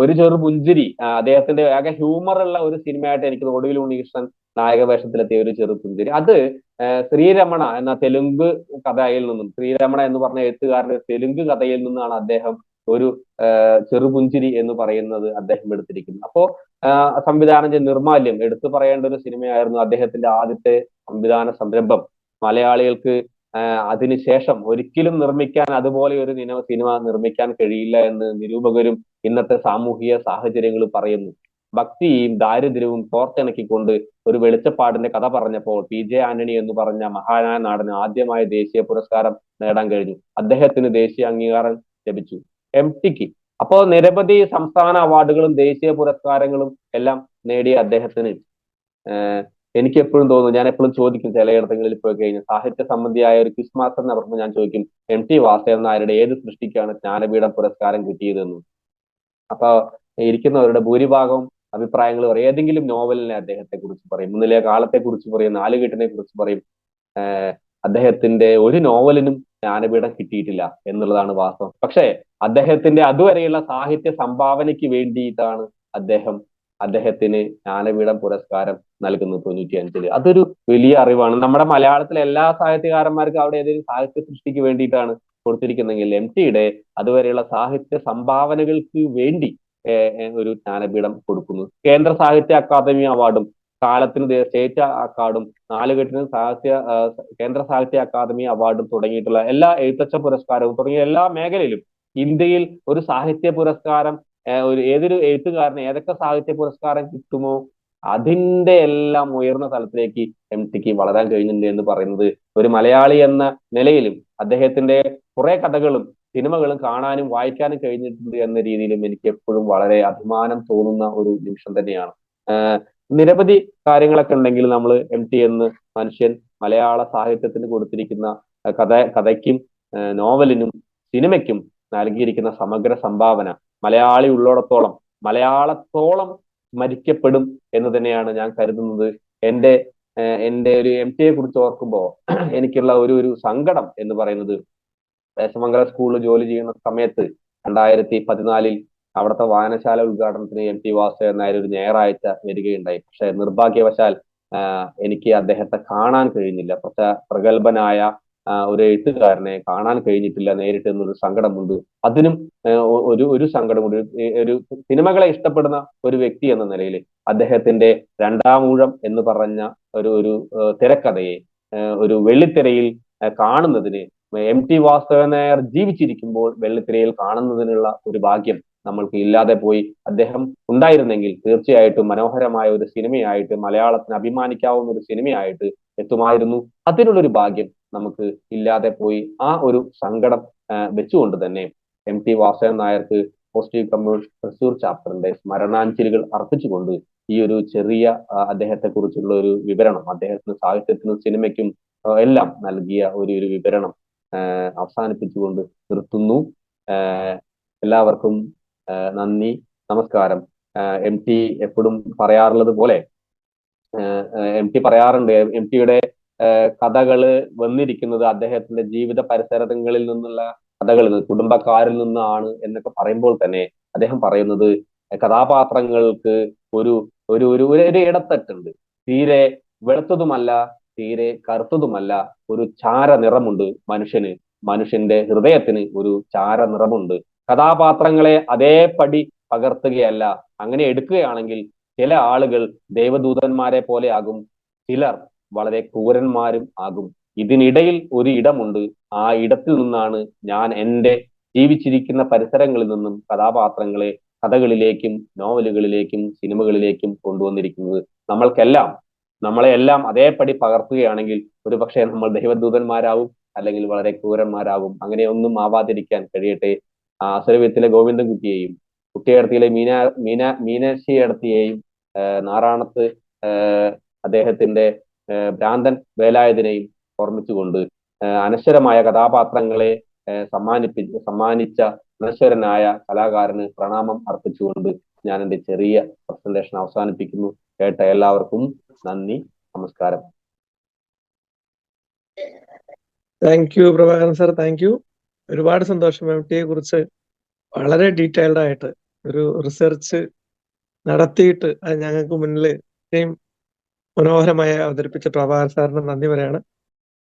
ഒരു ചെറു പുഞ്ചിരി, അദ്ദേഹത്തിന്റെ ആകെ ഹ്യൂമർ ഉള്ള ഒരു സിനിമയായിട്ട് എനിക്ക് ഒടുവിൽ ഉണ്ണികൃഷ്ണൻ നായക വേഷത്തിലെത്തിയ ഒരു ചെറു പുഞ്ചിരി, അത് ശ്രീരമണ എന്ന തെലുങ്ക് കഥയിൽ നിന്നും, ശ്രീരമണ എന്ന് പറഞ്ഞ എഴുത്തുകാരന്റെ തെലുങ്ക് കഥയിൽ നിന്നാണ് അദ്ദേഹം ഒരു ചെറുപുഞ്ചിരി എന്ന് പറയുന്നത് അദ്ദേഹം എടുത്തിരിക്കുന്നത്. അപ്പോ സംവിധാനം ചെയ്ത നിർമാല്യം എടുത്തു പറയേണ്ട ഒരു സിനിമയായിരുന്നു. അദ്ദേഹത്തിന്റെ ആദ്യത്തെ സംവിധാന സംരംഭം. മലയാളികൾക്ക് അതിനുശേഷം ഒരിക്കലും നിർമ്മിക്കാൻ അതുപോലെ ഒരു സിനിമ നിർമ്മിക്കാൻ കഴിയില്ല എന്ന് നിരൂപകരും ഇന്നത്തെ സാമൂഹിക സാഹചര്യങ്ങൾ പറയുന്നു. ഭക്തിയും ദാരിദ്ര്യവും കോർത്തിണക്കിക്കൊണ്ട് ഒരു വെളിച്ചപ്പാടിന്റെ കഥ പറഞ്ഞപ്പോൾ PJ ആന്റണി എന്ന് പറഞ്ഞ മഹാനായ നടന് ആദ്യമായി ദേശീയ പുരസ്കാരം നേടാൻ കഴിഞ്ഞു. അദ്ദേഹത്തിന് ദേശീയ അംഗീകാരം ലഭിച്ചു. MTക്ക് അപ്പോ നിരവധി സംസ്ഥാന അവാർഡുകളും ദേശീയ പുരസ്കാരങ്ങളും എല്ലാം നേടിയ അദ്ദേഹത്തിന് എനിക്ക് എപ്പോഴും തോന്നുന്നു, ഞാൻ എപ്പോഴും ചോദിക്കും ചിലയിടങ്ങളിൽ പോയി കഴിഞ്ഞാൽ സാഹിത്യ സംബന്ധിയായ ഒരു ക്വിസ് മാസ്റ്റർ നടക്കുമ്പോൾ ഞാൻ ചോദിക്കും, MT വാസുദേവൻ നായരുടെ ഏത് സൃഷ്ടിക്കാണ് ജ്ഞാനപീഠ പുരസ്കാരം കിട്ടിയതെന്ന്. അപ്പൊ ഇരിക്കുന്നവരുടെ ഭൂരിഭാഗം അഭിപ്രായങ്ങൾ പറയും, ഏതെങ്കിലും നോവലിനെ അദ്ദേഹത്തെ കുറിച്ച് പറയും, മുന്നിലെ കാലത്തെ കുറിച്ച് പറയും, നാലുകെട്ടിനെ കുറിച്ച് പറയും. അദ്ദേഹത്തിന്റെ ഒരു നോവലിനും ജ്ഞാനപീഠം കിട്ടിയിട്ടില്ല എന്നുള്ളതാണ് വാസ്തവം. പക്ഷേ അദ്ദേഹത്തിന്റെ അതുവരെയുള്ള സാഹിത്യ സംഭാവനയ്ക്ക് വേണ്ടിയിട്ടാണ് അദ്ദേഹത്തിന് ജ്ഞാനപീഠം പുരസ്കാരം നൽകുന്നത് 95-ല്. അതൊരു വലിയ അറിവാണ്. നമ്മുടെ മലയാളത്തിലെ എല്ലാ സാഹിത്യകാരന്മാർക്കും അവിടെ ഏതെങ്കിലും സാഹിത്യ സൃഷ്ടിക്ക് വേണ്ടിയിട്ടാണ് കൊടുത്തിരിക്കുന്നെങ്കിൽ MTയുടെ അതുവരെയുള്ള സാഹിത്യ സംഭാവനകൾക്ക് വേണ്ടി ഒരു ജ്ഞാനപീഠം കൊടുക്കുന്നു. കേന്ദ്ര സാഹിത്യ അക്കാദമി അവാർഡും കാലത്തിന് സ്റ്റേറ്റ് അക്കാർഡും നാലുകെട്ടിന് കേന്ദ്ര സാഹിത്യ അക്കാദമി അവാർഡും തുടങ്ങിയിട്ടുള്ള എല്ലാ എഴുത്തച്ഛ പുരസ്കാരവും തുടങ്ങിയ എല്ലാ മേഖലയിലും ഇന്ത്യയിൽ ഒരു സാഹിത്യ പുരസ്കാരം ഏതൊരു എഴുത്തുകാരന് ഏതൊക്കെ സാഹിത്യ പുരസ്കാരം കിട്ടുമോ അതിന്റെ എല്ലാം ഉയർന്ന തലത്തിലേക്ക് MTക്ക് വളരാൻ കഴിഞ്ഞിട്ടുണ്ട് എന്ന് പറയുന്നത് ഒരു മലയാളി എന്ന നിലയിലും അദ്ദേഹത്തിന്റെ കുറെ കഥകളും സിനിമകളും കാണാനും വായിക്കാനും കഴിഞ്ഞിട്ടുണ്ട് എന്ന രീതിയിലും എനിക്ക് എപ്പോഴും വളരെ അഭിമാനം തോന്നുന്ന ഒരു നിമിഷം തന്നെയാണ്. നിരവധി കാര്യങ്ങളൊക്കെ ഉണ്ടെങ്കിൽ നമ്മൾ MT എന്ന് മനുഷ്യൻ മലയാള സാഹിത്യത്തിന് കൊടുത്തിരിക്കുന്ന കഥയ്ക്കും നോവലിനും സിനിമയ്ക്കും നൽകിയിരിക്കുന്ന സമഗ്ര സംഭാവന മലയാളി മലയാളത്തോളം സ്മരിക്കപ്പെടും എന്ന് തന്നെയാണ് ഞാൻ കരുതുന്നത്. എന്റെ ഒരു MTയെ കുറിച്ച് ഓർക്കുമ്പോൾ എനിക്കുള്ള ഒരു സങ്കടം എന്ന് പറയുന്നത്, ദേശമംഗലം സ്കൂളിൽ ജോലി ചെയ്യുന്ന സമയത്ത് 2014 അവിടുത്തെ വായനശാല ഉദ്ഘാടനത്തിന് MT വാസുദേവൻ നായർ ഒരു ഞായറാഴ്ച വരികയുണ്ടായി. പക്ഷെ നിർഭാഗ്യവശാൽ എനിക്ക് അദ്ദേഹത്തെ കാണാൻ കഴിഞ്ഞില്ല. പ്രഗത്ഭനായ ഒരു എഴുത്തുകാരനെ കാണാൻ കഴിഞ്ഞിട്ടില്ല നേരിട്ട് എന്നൊരു സങ്കടമുണ്ട്. അതിനും ഒരു സങ്കടമുണ്ട്. ഒരു സിനിമകളെ ഇഷ്ടപ്പെടുന്ന ഒരു വ്യക്തി എന്ന നിലയിൽ അദ്ദേഹത്തിന്റെ രണ്ടാമൂഴം എന്ന് പറഞ്ഞ ഒരു ഒരു തിരക്കഥയെ ഒരു വെള്ളിത്തിരയിൽ കാണുന്നതിന്, MT വാസുദേവൻ നായർ ജീവിച്ചിരിക്കുമ്പോൾ വെള്ളിത്തിരയിൽ കാണുന്നതിനുള്ള ഒരു ഭാഗ്യം നമ്മൾക്ക് ഇല്ലാതെ പോയി. അദ്ദേഹം ഉണ്ടായിരുന്നെങ്കിൽ തീർച്ചയായിട്ടും മനോഹരമായ ഒരു സിനിമയായിട്ട്, മലയാളത്തിന് അഭിമാനിക്കാവുന്ന ഒരു സിനിമയായിട്ട് എത്തുമായിരുന്നു. അതിനുള്ളൊരു ഭാഗ്യം നമുക്ക് ഇല്ലാതെ പോയി. ആ ഒരു സങ്കടം വെച്ചുകൊണ്ട് തന്നെ MT വാസുദേവൻ നായർക്ക് പോസിറ്റീവ് കമ്മ്യൂണിസ്റ്റ് തൃശൂർ ചാപ്റ്ററിന്റെ സ്മരണാഞ്ജലികൾ അർപ്പിച്ചുകൊണ്ട് ഈ ഒരു ചെറിയ അദ്ദേഹത്തെ കുറിച്ചുള്ള ഒരു വിവരണം, അദ്ദേഹത്തിന് സാഹിത്യത്തിനും സിനിമയ്ക്കും എല്ലാം നൽകിയ ഒരു വിവരണം അവസാനിപ്പിച്ചുകൊണ്ട് നിർത്തുന്നു. എല്ലാവർക്കും നന്ദി, നമസ്കാരം. MT എപ്പോഴും പറയാറുള്ളത് പോലെ, MT പറയാറുണ്ട്, MTയുടെ കഥകള് വന്നിരിക്കുന്നത് അദ്ദേഹത്തിന്റെ ജീവിത പരിസരങ്ങളിൽ നിന്നുള്ള കഥകളിൽ നിന്ന്, കുടുംബക്കാരിൽ നിന്നാണ് എന്നൊക്കെ പറയുമ്പോൾ തന്നെ അദ്ദേഹം പറയുന്നത് കഥാപാത്രങ്ങൾക്ക് ഒരു ഒരു ഒരു ഒരു ഇടത്തട്ടുണ്ട്. തീരെ വെളുത്തതുമല്ല, തീരെ കറുത്തതുമല്ല, ഒരു ചാര നിറമുണ്ട് മനുഷ്യന്. മനുഷ്യന്റെ ഹൃദയത്തിന് ഒരു ചാര നിറമുണ്ട്. കഥാപാത്രങ്ങളെ അതേപടി പകർത്തുകയല്ല. അങ്ങനെ എടുക്കുകയാണെങ്കിൽ ചില ആളുകൾ ദൈവദൂതന്മാരെ പോലെ ആകും, ചിലർ വളരെ ക്രൂരന്മാരും ആകും. ഇതിനിടയിൽ ഒരു ഇടമുണ്ട്. ആ ഇടത്തിൽ നിന്നാണ് ഞാൻ എൻ്റെ ജീവിച്ചിരിക്കുന്ന പരിസരങ്ങളിൽ നിന്നും കഥാപാത്രങ്ങളെ കഥകളിലേക്കും നോവലുകളിലേക്കും സിനിമകളിലേക്കും കൊണ്ടുവന്നിരിക്കുന്നത്. നമ്മളെല്ലാം അതേപടി പകർത്തുകയാണെങ്കിൽ ഒരു പക്ഷേ നമ്മൾ ദൈവദൂതന്മാരാവും, അല്ലെങ്കിൽ വളരെ ക്രൂരന്മാരാകും. അങ്ങനെയൊന്നും ആവാതിരിക്കാൻ കഴിയട്ടെ. അസുരവിത്തിലെ ഗോവിന്ദൻകുട്ടിയെയും കുട്ടിയടത്തിയിലെ മീനാക്ഷിയടത്തിയെയും നാറാണത്ത് അദ്ദേഹത്തിന്റെ ഭ്രാന്തൻ വേലായുധനെയും ഓർമ്മിച്ചുകൊണ്ട് അനശ്വരമായ കഥാപാത്രങ്ങളെ സമ്മാനിച്ച അനശ്വരനായ കലാകാരന് പ്രണാമം അർപ്പിച്ചുകൊണ്ട് ഞാൻ എൻ്റെ ചെറിയ പ്രസന്റേഷൻ അവസാനിപ്പിക്കുന്നു. കേട്ട എല്ലാവർക്കും നന്ദി, നമസ്കാരം. Thank you Prabhakaran sir, thank you. ഒരുപാട് സന്തോഷം. MTയെ കുറിച്ച് വളരെ ഡീറ്റെയിൽഡ് ആയിട്ട് ഒരു റിസർച്ച് നടത്തിയിട്ട് അത് ഞങ്ങൾക്ക് മുന്നിൽ ഇത്രയും മനോഹരമായി അവതരിപ്പിച്ച പ്രഭാകരൻ സാറിന് നന്ദി പറയാണ്.